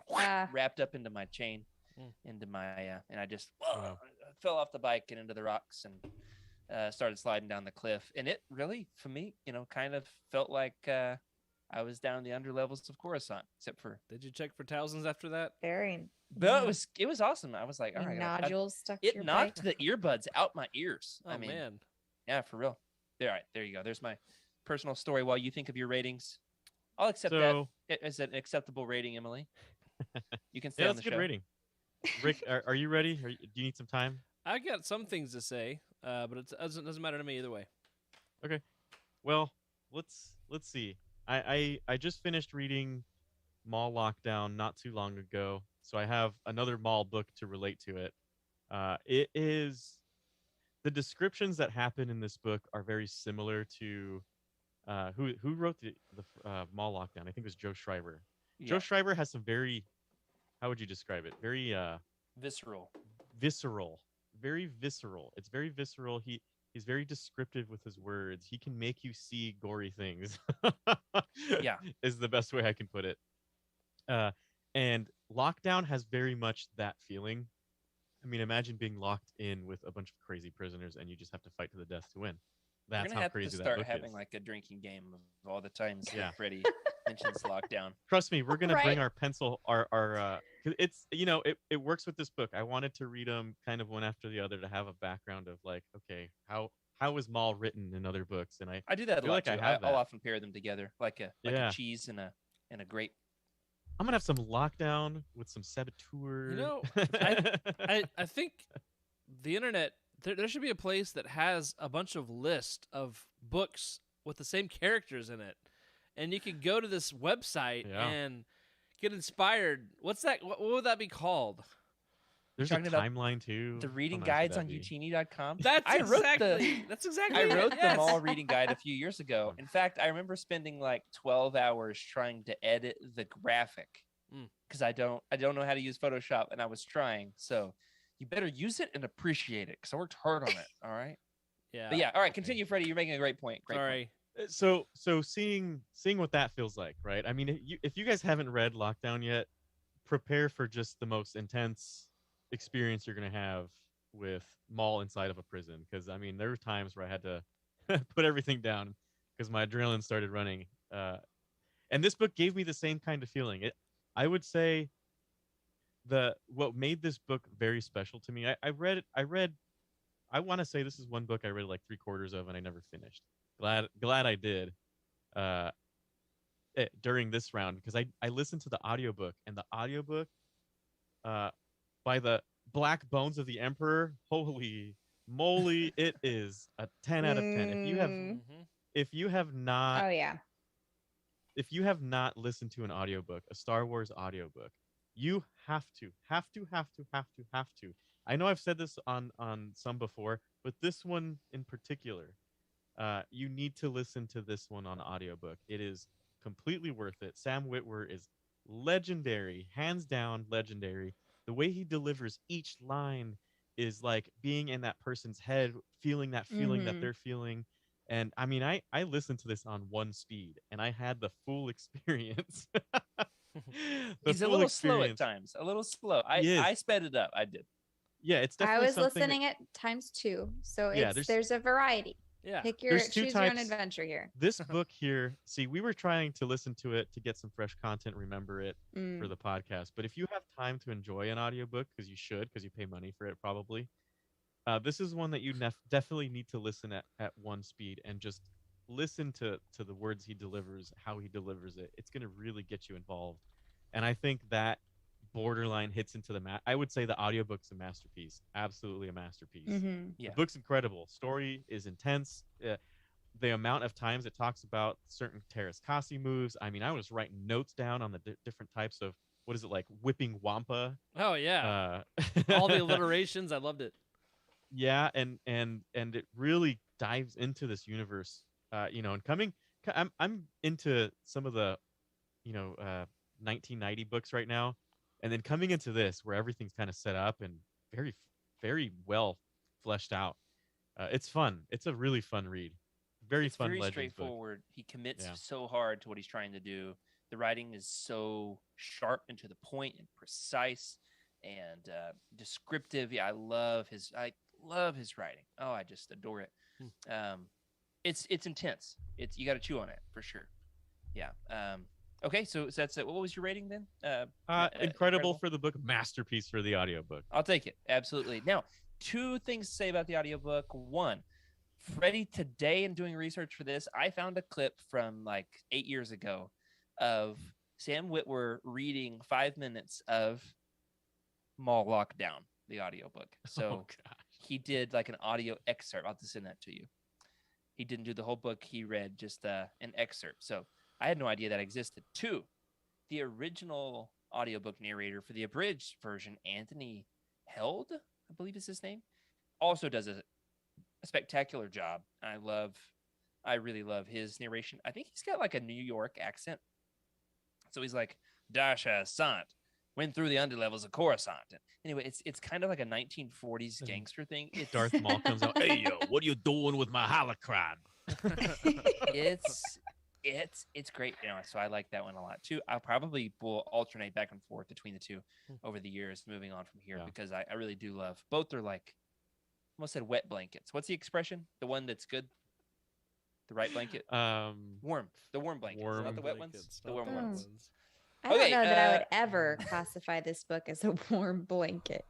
wrapped up into my chain, into my, and I just fell off the bike and into the rocks and started sliding down the cliff. And it really, for me, kind of felt like I was down the underlevels of Coruscant, except for. Did you check for thousands after that? Very. But it was awesome. I was like, all right, nodules stuck. It knocked the earbuds out my ears. Oh, man. Yeah, for real. All right, there you go. There's my personal story. While you think of your ratings, I'll accept that as an acceptable rating, Emily. You can stay on the show. That's a good rating. Rick, are you ready? Do you need some time? I got some things to say, but it doesn't matter to me either way. Okay. Well, let's see. I just finished reading Maul Lockdown not too long ago, so I have another Maul book to relate to it. It is the descriptions that happen in this book are very similar to who wrote the Maul Lockdown. I think it was Joe Schreiber. Yeah. Joe Schreiber has some very, how would you describe it? Very visceral. Very visceral. It's very visceral. He's very descriptive with his words. He can make you see gory things. Yeah, is the best way I can put it. And Lockdown has very much that feeling. I mean, imagine being locked in with a bunch of crazy prisoners and you just have to fight to the death to win. That's how crazy that book is. We're gonna have to start having like a drinking game of all the times that Freddie mentions Lockdown. Trust me, we're gonna bring our pencil, it's it works with this book. I wanted to read them kind of one after the other to have a background of like, okay, how is Maul written in other books? And I do that a lot too. I'll often pair them together like a cheese and a grape. I'm gonna have some Lockdown with some Saboteur. I think the internet. There should be a place that has a bunch of lists of books with the same characters in it, and you can go to this website and get inspired. What's that? What would that be called? There's a timeline too. The reading guides on Utini.com. That's exactly. I wrote the Maul reading guide a few years ago. In fact, I remember spending like 12 hours trying to edit the graphic because I don't know how to use Photoshop, and I was trying. So you better use it and appreciate it because I worked hard on it. All right. Yeah. But yeah, all right, continue, Freddie. You're making a great point. Sorry. So seeing what that feels like, right? I mean, if you guys haven't read Lockdown yet, prepare for just the most intense experience you're gonna have with Maul inside of a prison. Because I mean, there were times where I had to put everything down because my adrenaline started running. And this book gave me the same kind of feeling. I would say, what made this book very special to me. I read. I want to say this is one book I read like 3/4 of and I never finished. Glad I did. During this round because I listened to the audiobook, and the audiobook by the Black Bones of the Emperor, holy moly, it is a 10 out of 10. If you have not Oh yeah. If you have not listened to an audiobook, a Star Wars audiobook, you have to. I know I've said this on some before, but this one in particular, you need to listen to this one on audiobook. It is completely worth it. Sam Witwer is legendary, hands down legendary. The way he delivers each line is like being in that person's head, feeling that feeling that they're feeling. And I mean, I listened to this on 1 speed, and I had the full experience. He's a little slow at times. A little slow. I sped it up. I did. Yeah, it's definitely. I was listening at times 2, so there's a variety. Yeah, choose your own adventure here. This book here, see, we were trying to listen to it to get some fresh content, remember it for the podcast. But if you have time to enjoy an audiobook, because you should, because you pay money for it probably, this is one that you definitely need to listen at 1 speed and just listen to the words he delivers, how he delivers it. It's going to really get you involved. And I think that borderline hits into I would say the audiobook's a masterpiece. Absolutely a masterpiece. Yeah. The book's incredible. Story is intense. The amount of times it talks about certain Terraskasi moves. I mean, I was writing notes down on the different types of, what is it, like whipping Wampa? Oh yeah. All the alliterations, I loved it. Yeah, and it really dives into this universe. And I'm into some of the 1990 books right now. And then coming into this, where everything's kind of set up and very, very well fleshed out. It's fun. It's a really fun read. Very fun. Very Legends straightforward. Book. He commits so hard to what he's trying to do. The writing is so sharp and to the point and precise and descriptive. Yeah, I love his writing. Oh, I just adore it. It's intense. You got to chew on it for sure. Yeah. Okay, so that's it. What was your rating then? Incredible for the book, masterpiece for the audiobook. I'll take it. Absolutely. Now, 2 things to say about the audiobook. 1, Freddie, today in doing research for this, I found a clip from like 8 years ago of Sam Witwer reading 5 minutes of Maul Lockdown, the audiobook. So he did like an audio excerpt. I'll have to send that to you. He didn't do the whole book. He read just an excerpt. So I had no idea that existed. 2, the original audiobook narrator for the abridged version, Anthony Held, I believe is his name, also does a spectacular job. I really love his narration. I think he's got like a New York accent. So he's like, Dasha Sant went through the underlevels of Coruscant. Anyway, it's kind of like a 1940s gangster thing. Darth Maul comes out, hey, yo, what are you doing with my holocron? It's great, so I like that one a lot too. I probably will alternate back and forth between the 2 over the years, moving on from here, because I really do love both. Are like, almost said wet blankets. What's the expression? The one that's good, the right blanket. Warm. The warm blankets, not the wet ones. The warm ones. I don't know that I would ever classify this book as a warm blanket.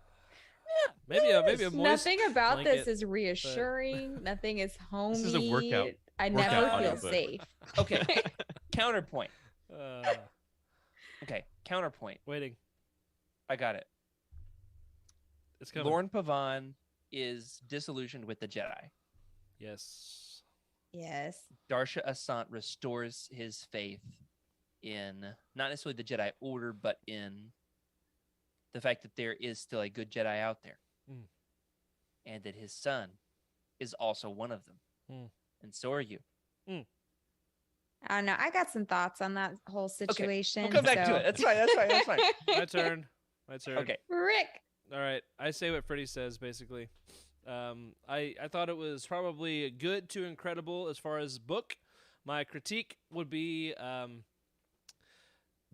Maybe a moist Nothing about blanket, this is reassuring. Nothing is homey. This is a workout. I never feel audiobook. safe. Okay. Counterpoint. Okay. Counterpoint. Waiting. I got it. It's coming. Lorne Pavan is disillusioned with the Jedi. Yes. Yes. Darsha Asant restores his faith in not necessarily the Jedi Order, but in the fact that there is still a good Jedi out there. And that his son is also one of them. And so are you. I don't know. I got some thoughts on that whole situation. We'll come back to it. That's fine. My turn. Okay. Rick. All right. I say what Freddie says, basically. I thought it was probably good to incredible as far as book. My critique would be the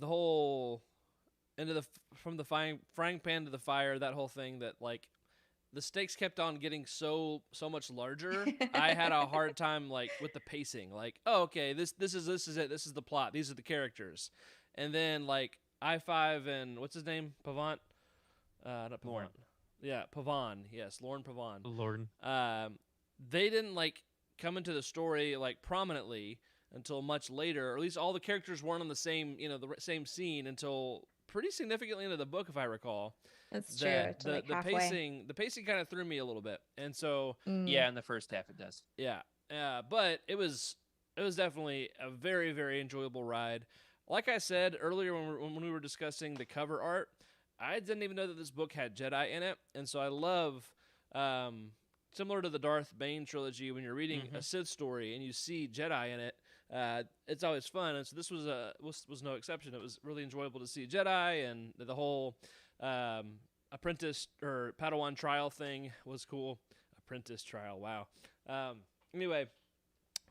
whole into the from the frying pan to the fire, that whole thing, that like the stakes kept on getting so much larger. I had a hard time like with the pacing. Like, oh, okay, this is it. This is the plot. These are the characters. And then like I-5 and what's his name? Pavant? Not Pavant. Lauren. Yeah, Pavan. Yes, Lauren Pavan. Lauren. They didn't like come into the story like prominently until much later. Or at least all the characters weren't on the same, the same scene until pretty significantly into the book, if I recall. That's true. The pacing kind of threw me a little bit, and so yeah, in the first half it does. Yeah, but it was definitely a very, very enjoyable ride. Like I said earlier when we were discussing the cover art, I didn't even know that this book had Jedi in it, and so I love, similar to the Darth Bane trilogy, when you're reading a Sith story and you see Jedi in it, it's always fun, and so this was no exception. It was really enjoyable to see Jedi, and the whole apprentice or Padawan trial thing was cool. Apprentice trial, wow. Anyway,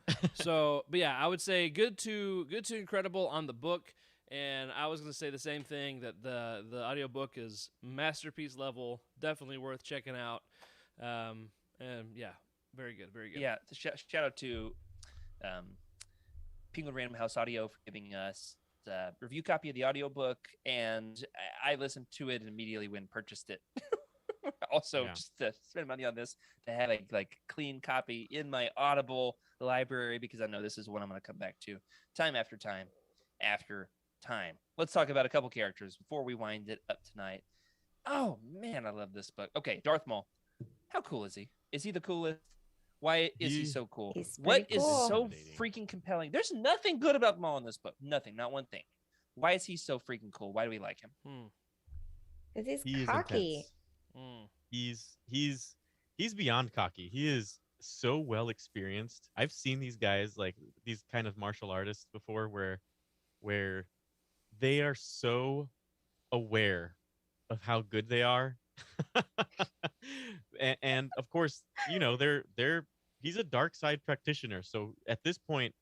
but yeah, I would say good to incredible on the book. And I was going to say the same thing, that the audiobook is masterpiece level, definitely worth checking out. And yeah, very good, very good. Yeah, shout out to Penguin Random House Audio for giving us the review copy of the audiobook, and I listened to it and immediately went and purchased it. Also, just to spend money on this, to have a clean copy in my Audible library, because I know this is one I'm going to come back to time after time after time. Let's talk about a couple characters before we wind it up tonight. Oh man, I love this book. Okay, Darth Maul. How cool is he? Is he the coolest? Why is he so cool? What is so freaking compelling? There's nothing good about Maul in this book. Nothing, not one thing. Why is he so freaking cool? Why do we like him? Because he's cocky. He's beyond cocky. He is so well experienced. I've seen these guys, like these kind of martial artists before, where they are so aware of how good they are. and of course, he's a dark side practitioner. So at this point,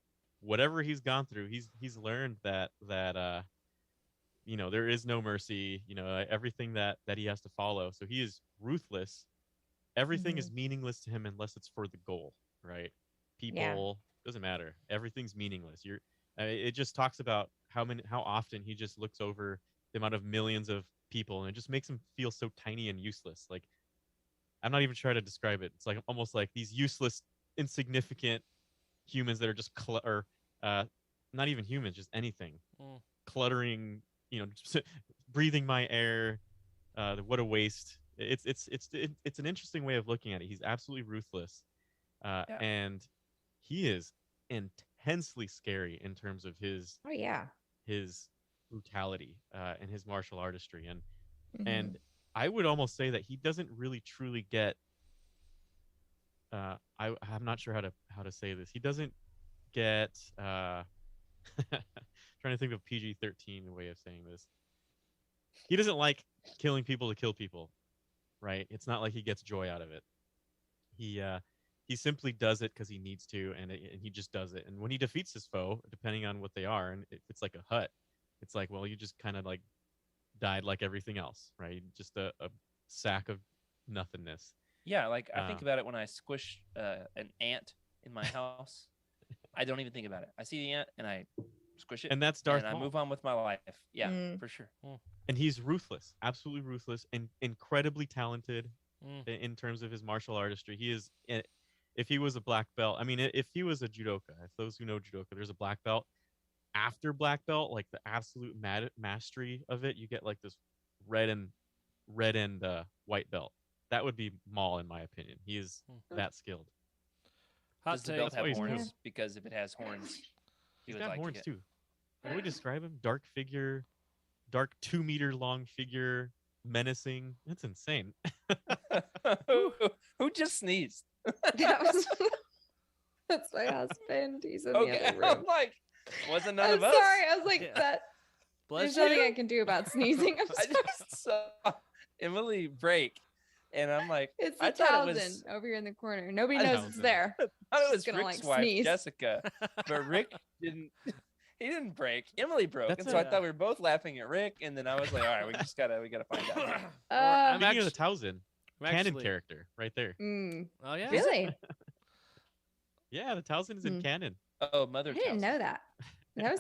whatever he's gone through, he's learned that there is no mercy, everything that he has to follow. So he is ruthless. Everything is meaningless to him unless it's for the goal, right? People, doesn't matter. Everything's meaningless. It just talks about how often he just looks over the amount of millions of people, and it just makes him feel so tiny and useless. Like, I'm not even trying to describe it. It's like almost like these useless, insignificant humans that are just not even humans, just anything, cluttering. Just breathing my air. What a waste! It's an interesting way of looking at it. He's absolutely ruthless, and he is intensely scary in terms of his brutality and his martial artistry, and I would almost say that he doesn't really truly get. I'm not sure how to say this. He doesn't get. Trying to think of PG-13 way of saying this. He doesn't like killing people to kill people, right? It's not like he gets joy out of it. He simply does it because he needs to, and he just does it. And when he defeats his foe, depending on what they are, and if it's like a hut, it's like, well, you just kind of like died like everything else, right? Just a sack of nothingness. Yeah, like I think about it when I squish an ant in my house. I don't even think about it. I see the ant and I squish it, and that's Darth Maul. I move on with my life. Yeah, for sure. And he's ruthless, absolutely ruthless, and incredibly talented in terms of his martial artistry. He is. If he was a black belt, I mean, if he was a judoka, if those who know judoka, there's a black belt. After black belt, like the absolute mastery of it, you get like this red and white belt. That would be Maul, in my opinion. He is that skilled. Does the belt have horns? Because if it has horns, he's got horns too. How do we describe him? Dark figure, dark 2 meter long figure, menacing. That's insane. Who just sneezed? That's my husband. He's in the other room. I'm like, wasn't none of us. Sorry, I was like that. There's nothing I can do about sneezing. I just saw Emily break And I'm like, It's I the thought it Townsend was over here in the corner. Nobody I knows thought it's it there. I thought it was Just gonna, Rick's like, wife, sneeze. Jessica, but Rick didn't. He didn't break. Emily broke, That's and so I a- thought we were both laughing at Rick. And then I was like, all right, we gotta find out. I'm Speaking of the actually- Townsend, I'm canon actually- character right there. Oh yeah. Really? Yeah, the Townsend is in canon. Oh, Mother. I didn't Townsend. know that.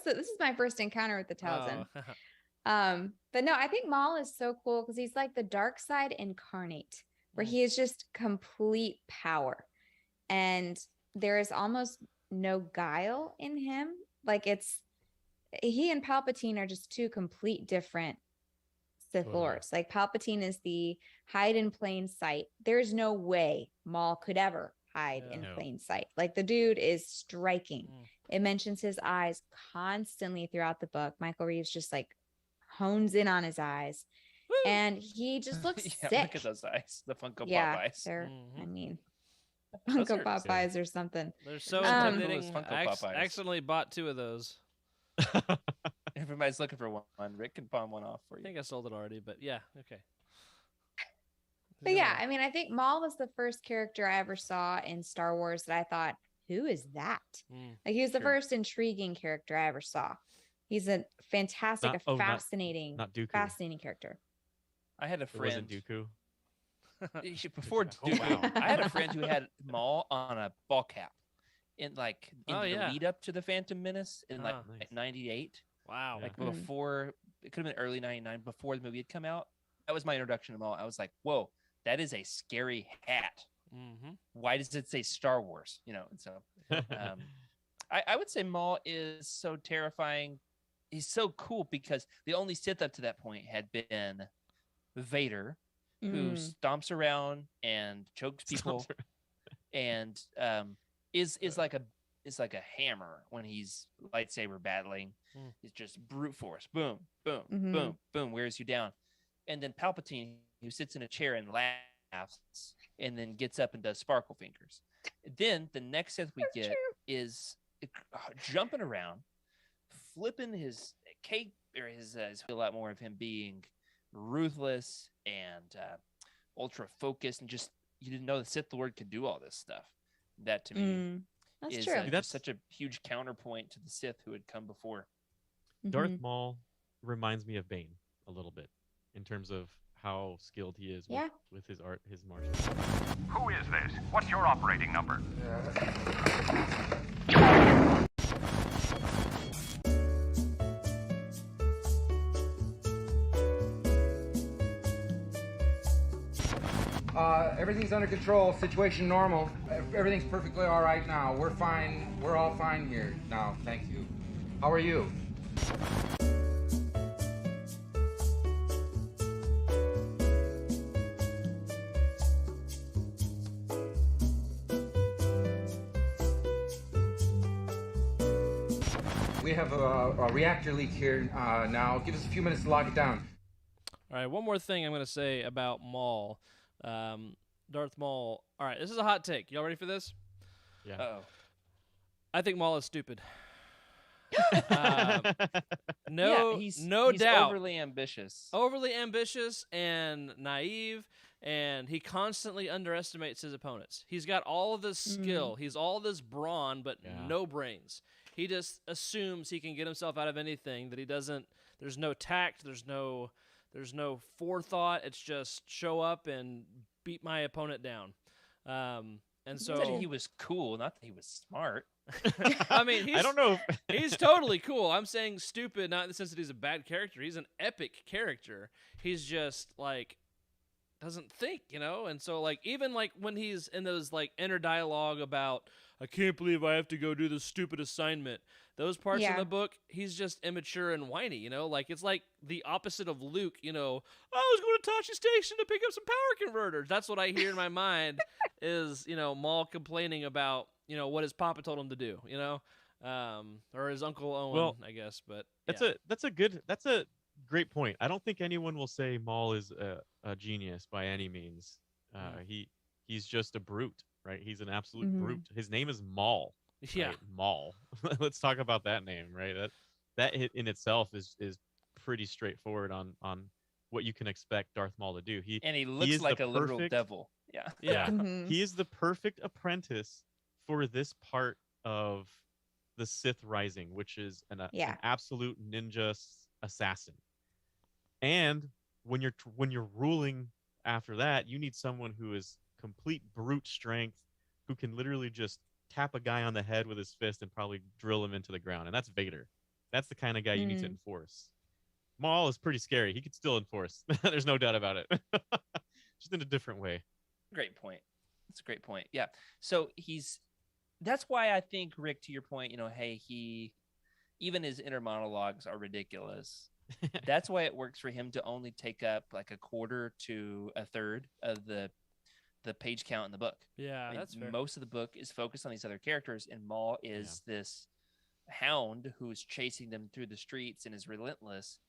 This is my first encounter with the Townsend. Oh. But no, I think Maul is so cool because he's like the dark side incarnate, where he is just complete power. And there is almost no guile in him. Like he and Palpatine are just two complete different Sith Totally. Lords. Like Palpatine is the hide in plain sight. There's no way Maul could ever hide in No. plain sight. Like the dude is striking. Mm. It mentions his eyes constantly throughout the book. Michael Reaves just like hones in on his eyes. Woo! And he just looks Yeah, sick. look at those eyes, the Funko Yeah, Pop eyes. they're, Mhm. I mean, Those Funko are Pop sick. eyes or something. They're so Um, intimidating. Funko I Pop eyes. accidentally bought 2 of those. Everybody's looking for one. Rick can palm one off for I you. think I sold it already, but yeah, okay. But yeah, I mean, I think Maul was the first character I ever saw in Star Wars that I thought, who is that? Mm. Like he was the Sure. first intriguing character I ever saw. He's a fantastic, fascinating, not Dooku. fascinating character. I had a It friend wasn't Dooku. before Oh, Dooku. wow. I had a friend who had Maul on a ball cap in Oh, the yeah. lead up to the Phantom Menace in Ah. Nice. '98. Wow. Yeah. Like Mm. before, it could have been early '99 before the movie had come out. That was my introduction to Maul. I was like, whoa, that is a scary hat. Mm-hmm. Why does it say Star Wars? And so I would say Maul is so terrifying. He's so cool because the only Sith up to that point had been Vader, who Mm. stomps around and chokes people, and is like a hammer when he's lightsaber battling. Mm. It's just brute force. Boom, boom, Mhm. boom, boom, wears you down. And then Palpatine, who sits in a chair and laughs, and then gets up and does sparkle fingers. Then the next Sith we get is jumping around, flipping his cape or his a lot more of him being ruthless and ultra focused, and just you didn't know the Sith Lord could do all this stuff. That to me Mm. That's is true. just That's- such a huge counterpoint to the Sith who had come before. Darth Mhm. Maul reminds me of Bane a little bit in terms of how skilled he is Yeah. with his art, his martial. Who is this? What's your operating number? Everything's under control. Situation normal. Everything's perfectly all right now. We're fine. We're all fine here now. Thank you. How are you? We have a reactor leak here now. Give us a few minutes to lock it down. All right, one more thing I'm going to say about Maul. Darth Maul. All right, this is a hot take. Y'all ready for this? Yeah. Uh-oh. I think Maul is stupid. Yeah, No he's doubt. overly ambitious. Overly ambitious and naive, and he constantly underestimates his opponents. He's got all of this skill. He's all this brawn, but Yeah. no brains. He just assumes he can get himself out of anything, that he doesn't. There's no tact. There's no forethought. It's just show up and beat my opponent down. And He said so he was cool, not that he was smart. I mean, I don't know. he's totally cool. I'm saying stupid, not in the sense that he's a bad character. He's an epic character. He's just like doesn't think, And so like even like when he's in those like inner dialogue about I can't believe I have to go do this stupid assignment. Those parts in Yeah. the book, he's just immature and whiny, Like it's like the opposite of Luke, I was going to Tashi Station to pick up some power converters. That's what I hear in my mind is, Maul complaining about, what his papa told him to do, or his Uncle Owen, Well, I guess. But That's yeah. that's a great point. I don't think anyone will say Maul is a genius by any means. He's just a brute, right? He's an absolute Mhm. brute. His name is Maul. Yeah. Right? Maul. Let's talk about that name, right? That hit in itself is pretty straightforward on what you can expect Darth Maul to do. He looks like a literal devil. Yeah. Yeah. He is the perfect apprentice for this part of the Sith Rising, which is an absolute ninja assassin. And when you're ruling after that, you need someone who is complete brute strength, who can literally just tap a guy on the head with his fist and probably drill him into the ground. And that's Vader. That's the kind of guy you need to enforce. Maul is pretty scary. He could still enforce. There's no doubt about it. Just in a different way. Great point. That's a great point. Yeah. So that's why I think, Rick, to your point, hey, even his inner monologues are ridiculous. That's why it works for him to only take up like a quarter to a third of the page count in the book. Yeah, that's fair. Most of the book is focused on these other characters, and Maul is this hound who is chasing them through the streets and is relentless.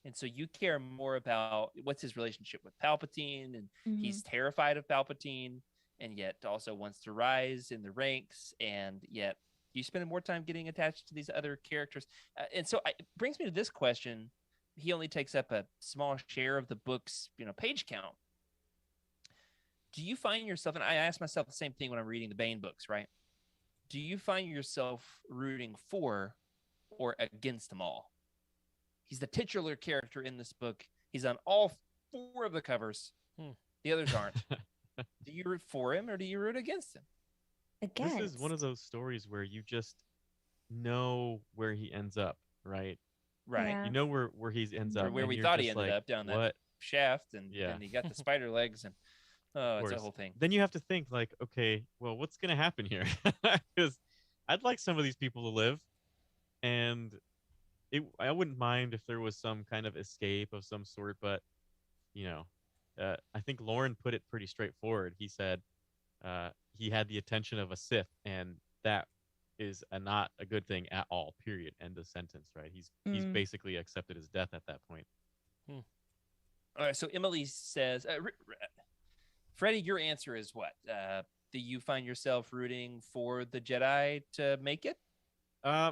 And so you care more about what's his relationship with Palpatine, and he's terrified of Palpatine, and yet also wants to rise in the ranks, and yet you spend more time getting attached to these other characters. And so it brings me to this question. He only takes up a small share of the book's page count. Do you find yourself, and I ask myself the same thing when I'm reading the Bane books, right? Do you find yourself rooting for or against Maul? He's the titular character in this book. He's on all 4 of the covers. The others aren't. Do you root for him or do you root against him? Against. This is one of those stories where you just know where he ends up, right? Right. Yeah. You know where he ends up. Or where we thought he ended up down that shaft, and he got the spider legs, and it's a whole thing. Then you have to think like, okay, well, what's going to happen here? Because I'd like some of these people to live, and I wouldn't mind if there was some kind of escape of some sort, but I think Lauren put it pretty straightforward. He said he had the attention of a Sith, and that is not a good thing at all. Period. End of sentence. Right? He's basically accepted his death at that point. All right. So Emily says, Freddie, your answer is what? Do you find yourself rooting for the Jedi to make it?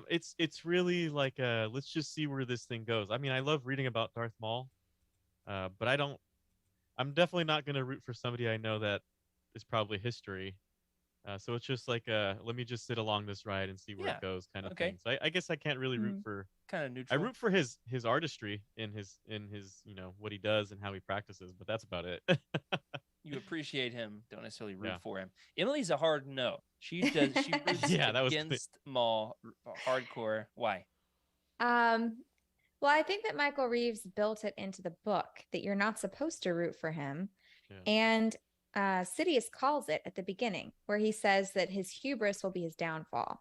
It's really like let's just see where this thing goes. I mean, I love reading about Darth Maul, but I'm definitely not going to root for somebody I know that is probably history. So it's just like let me just sit along this ride and see where it goes, kind of thing. So I guess I can't really root for kind of neutral. I root for his artistry in his what he does and how he practices, but that's about it. You appreciate him, don't necessarily root for him. Emily's a hard no. She roots against Maul hardcore. Why? Well, I think that Michael Reaves built it into the book that you're not supposed to root for him. And Sidious calls it at the beginning, where he says that his hubris will be his downfall.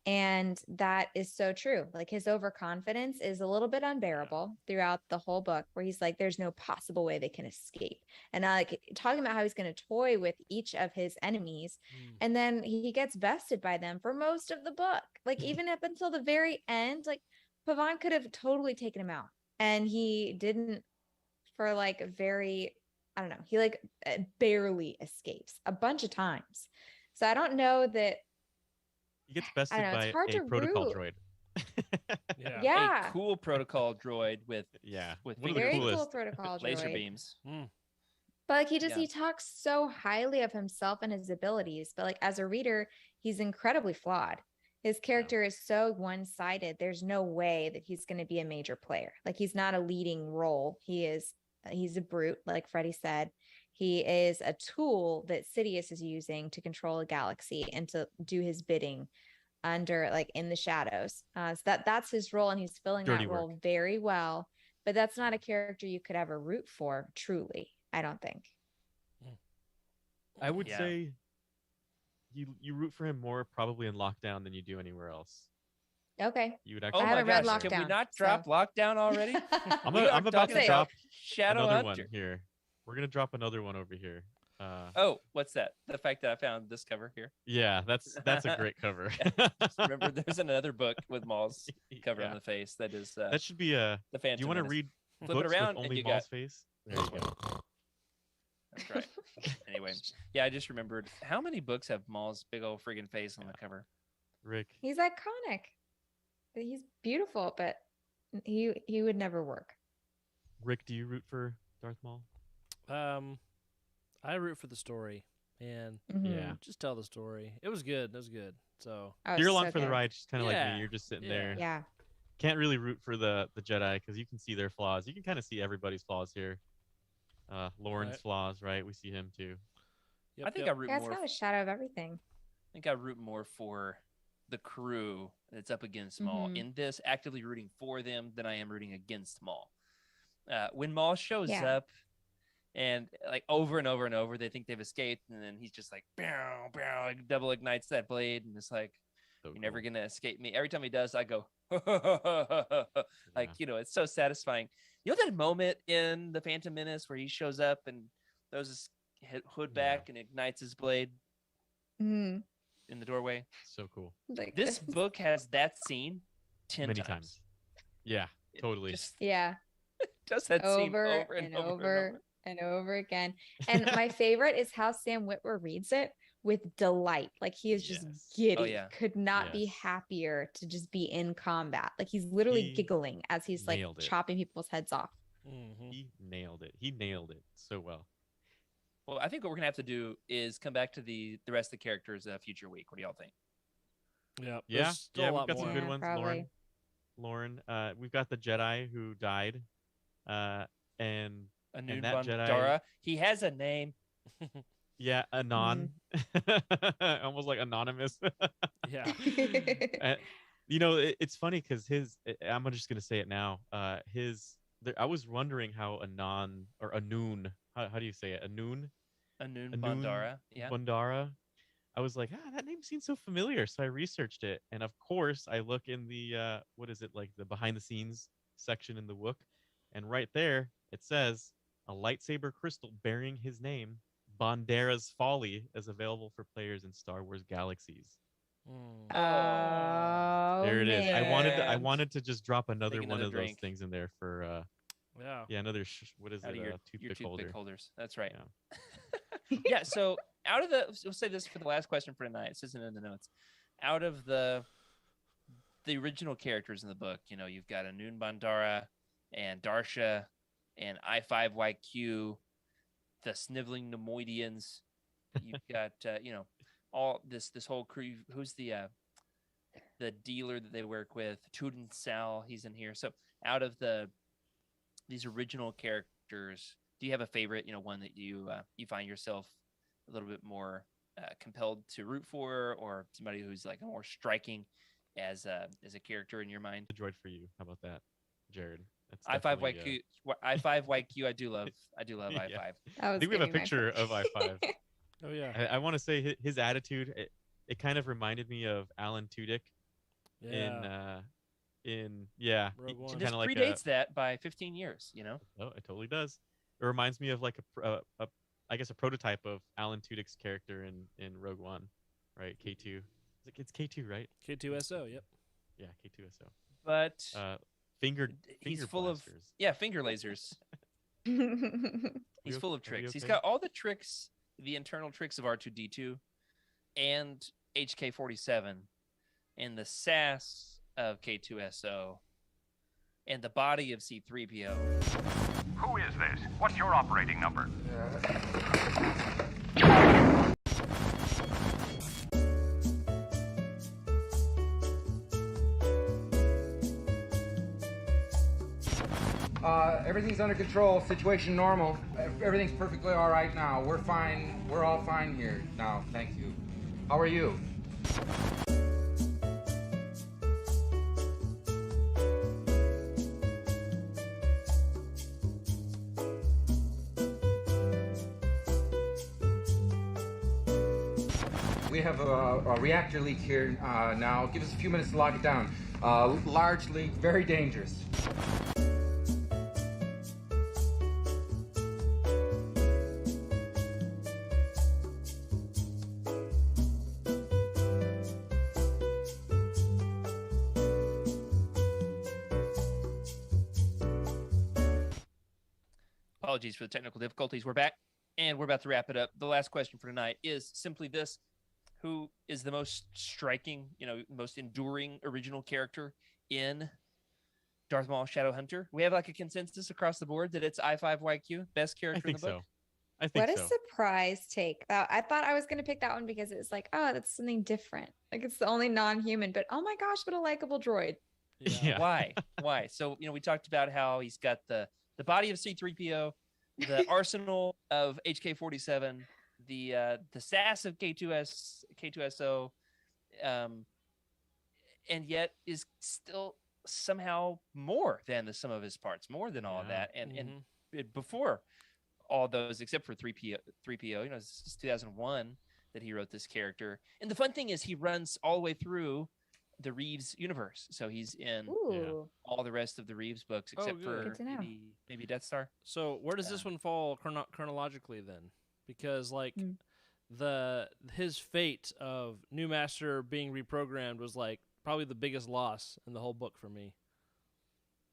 And that is so true. Like, his overconfidence is a little bit unbearable throughout the whole book, where he's like, there's no possible way they can escape. And like talking about how he's going to toy with each of his enemies. And then he gets bested by them for most of the book. Like, even up until the very end, like Pavan could have totally taken him out, and he didn't for like he like barely escapes a bunch of times. So I don't know that he gets bested by a protocol droid. A cool protocol droid with very cool protocol laser droid. beams. But like he talks so highly of himself and his abilities, but like as a reader, he's incredibly flawed. His character is so one-sided. There's no way that he's going to be a major player. Like, he's not a leading role. He's a brute, like Freddie said. He is a tool that Sidious is using to control a galaxy and to do his bidding under, like, in the shadows. So that's his role, and he's filling that role very well. But that's not a character you could ever root for, truly, I don't think. I would say you root for him more probably in Lockdown than you do anywhere else. Okay. You would actually. I haven't read Lockdown. Can we not drop Lockdown already? I'm about to drop Shadow another Hunter. one here. We're gonna drop another one over here. What's that? The fact that I found this cover here. Yeah, that's a great cover. Just remember, there's another book with Maul's cover on the face. That is. That should be a. The Phantom. Do you want to read Flip it around with and only you Maul's got face? There you go. That's right. Anyway, I just remembered, how many books have Maul's big old friggin' face on the cover? Rick. He's iconic. He's beautiful, but he would never work. Rick, do you root for Darth Maul? I root for the story, and Yeah. just tell the story. It was good. It was good. So you're along for the ride, just kind of like Yeah. me. You're just sitting Yeah. there. Yeah. Can't really root for the Jedi because you can see their flaws. You can kind of see everybody's flaws here. Lauren's Right. flaws, right? We see him too. yep, I think yep. I root Yeah, it's more. got a shadow of everything. I think I root more for the crew that's up against Maul Mhm. in this, actively rooting for them than I am rooting against Maul. When Maul shows Yeah. up and like over and over and over, they think they've escaped, and then he's just like, bow, bow, like double ignites that blade, and it's like, So you're never cool. gonna escape me. Every time he does, I go, like, Yeah. it's so satisfying. You know that moment in the Phantom Menace where he shows up and throws his hood back and ignites his blade Mhm. in the doorway? So cool. Like This book has that scene 10 Many times. times. Yeah, It totally. just Yeah. does that scene Over over and and over over and over again. And my favorite is how Sam Witwer reads it with delight. Like he is just Yes. giddy. Oh, yeah. Could not be Yes. happier to just be in combat. Like he's literally He giggling as he's like nailed it. chopping people's heads off. Mhm. He nailed it. He nailed it so well. Well, I think what we're gonna have to do is come back to the rest of the characters future week. What do y'all think? Yeah. Yeah, There's still yeah, a we've lot got more. some good Yeah, ones. probably. Lauren. We've got the Jedi who died, and Anun that Jedi- Bandara. He has a name. yeah, Anon, almost like anonymous. Yeah. Uh, it's funny because I'm just gonna say it now. I was wondering how Anon or Anun. How do you say it? Anun Anun Anun Bandara. Yeah. Bandara. I was like, that name seems so familiar. So I researched it. And of course, I look in the, what is it, like the behind the scenes section in the book. And right there, it says a lightsaber crystal bearing his name, Bandera's Folly, is available for players in Star Wars Galaxies. Mm. Oh, There it is. I man. wanted to just drop another Take one another of drink. those things in there for, Yeah. another, what is Out it, of your toothpick toothpick holder. holders. That's right. Yeah. Yeah. So out of we'll say this for the last question for tonight. This isn't in the notes. Out of the original characters in the book, you've got Anun Bandara and Darsha and I5YQ, the sniveling Nemoidians. You've got all this whole crew. Who's the dealer that they work with? Tudin Sal, he's in here. So out of these original characters, do you have a favorite? One that you find yourself a little bit more compelled to root for, or somebody who's like more striking as a character in your mind? A droid for you. How about that, Jared? That's I5YQ. I5YQ. I do love Yeah. I5. I I think we have a picture of I5. Oh yeah. I want to say his attitude. It kind of reminded me of Alan Tudyk Yeah. in yeah. Rogue One. And Kind this of like predates that by 15 years. Oh, it totally does. It reminds me of like I guess a prototype of Alan Tudyk's character in Rogue One, right? K2. It's K2, right? K2SO. Yep. Yeah, K2SO. But Finger he's full blasters. of finger lasers. He's full of Are we tricks. He's okay? got all the tricks, the internal tricks of R2D2 and HK47 and the sass of K2SO and the body of C3PO. Who is this? What's your operating number? Everything's under control. Situation normal. Everything's perfectly all right now. We're fine. We're all fine here now. Thank you. How are you? We have a reactor leak here now. Give us a few minutes to lock it down. Large leak, very dangerous. Apologies for the technical difficulties. We're back, and we're about to wrap it up. The last question for tonight is simply this. Who is the most striking, most enduring original character in Darth Maul, Shadowhunter. We have like a consensus across the board that it's I5YQ, best character in the book. I think so. What a surprise take. I thought I was going to pick that one because it's like, oh, that's something different. Like it's the only non-human, but oh my gosh, what a likable droid. Yeah. Why? So, we talked about how he's got the body of C-3PO, the arsenal of HK-47, the sass of K2SO, and yet is still somehow more than the sum of his parts, more than all of that. And before all those, except for 3PO, it's 2001 that he wrote this character. And the fun thing is he runs all the way through the Reaves universe. So he's in all the rest of the Reaves books, except for maybe Death Star. So where does this one fall chronologically then? Because like his fate of New Master being reprogrammed was like probably the biggest loss in the whole book for me.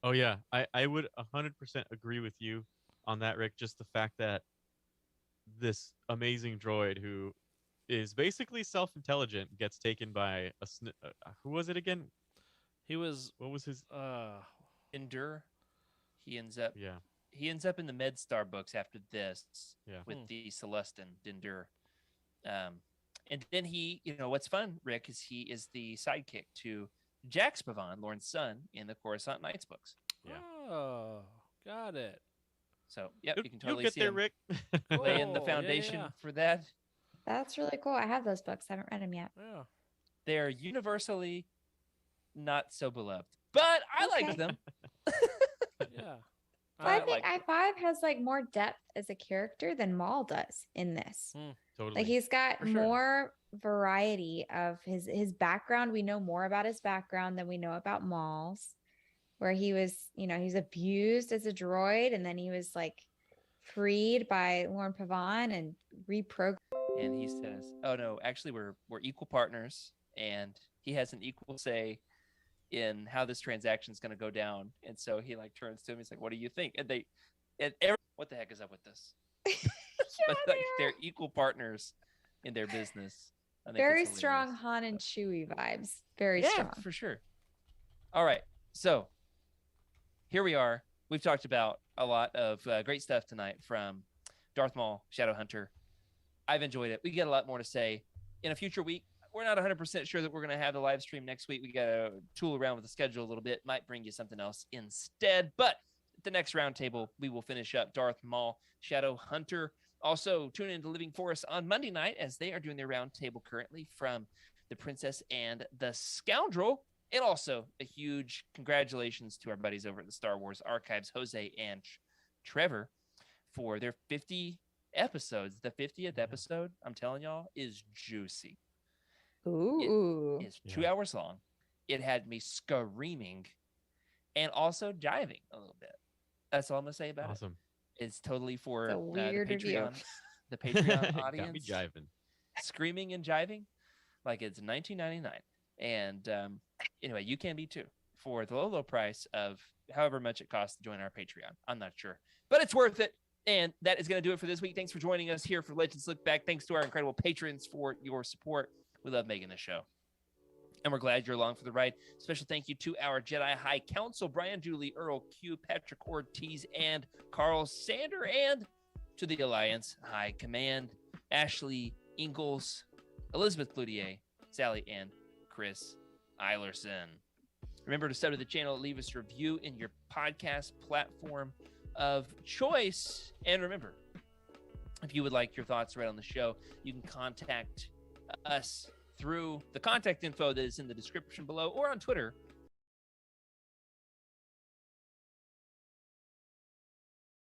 Oh yeah, I would 100% agree with you on that, Rick. Just the fact that this amazing droid who is basically self-intelligent gets taken by who was it again? What was his Endure. He ends up in the MedStar books after this with the Celestin Endure. And then he, what's fun, Rick, is he is the sidekick to Jack Spavan, Lorne's son, in the Coruscant Knights books. Yeah. Oh, got it. So, you can totally get see there, him Rick. laying the foundation for that. That's really cool. I have those books. I haven't read them yet. Yeah. They're universally not so beloved, but I liked them. Yeah. I think I5 has like more depth as a character than Maul does in this. Totally. Like he's got more variety of his background. We know more about his background than we know about Maul's, where he was, he's abused as a droid, and then he was like freed by Lorne Pavan and reprogrammed. And he says, "Oh no, actually we're equal partners, and he has an equal say in how this transaction is going to go down." And so he like turns to him. He's like, "What do you think?" What the heck is up with this? But like, they're equal partners in their business. Very strong Han and Chewie vibes. Very strong. For sure. All right, so here we are. We've talked about a lot of great stuff tonight from Darth Maul, Shadowhunter. I've enjoyed it. We get a lot more to say in a future week. We're not 100% sure that we're going to have the live stream next week. We got to tool around with the schedule a little bit. Might bring you something else instead. But at the next roundtable, we will finish up Darth Maul, Shadowhunter. Also, tune in to Living Forest on Monday night as they are doing their roundtable currently from The Princess and the Scoundrel. And also, a huge congratulations to our buddies over at the Star Wars Archives, Jose and Trevor, for their 50 episodes. The 50th episode, I'm telling y'all, is juicy. Ooh. It is 2 hours long. It had me screaming and also jiving a little bit. That's all I'm going to say about it. It's totally for the Patreon Got audience. me jiving. Screaming and jiving like it's $19.99. And anyway, you can be too for the low price of however much it costs to join our Patreon. I'm not sure, but it's worth it. And that is going to do it for this week. Thanks for joining us here for Legends Look Back. Thanks to our incredible patrons for your support. We love making this show, and we're glad you're along for the ride. Special thank you to our Jedi High Council, Brian Dooley, Earl Q, Patrick Ortiz, and Carl Sander, and to the Alliance High Command, Ashley Ingalls, Elizabeth Cloutier, Sally, and Chris Eilerson. Remember to sub to the channel, leave us a review in your podcast platform of choice. And remember, if you would like your thoughts read on the show, you can contact us through the contact info that is in the description below or on Twitter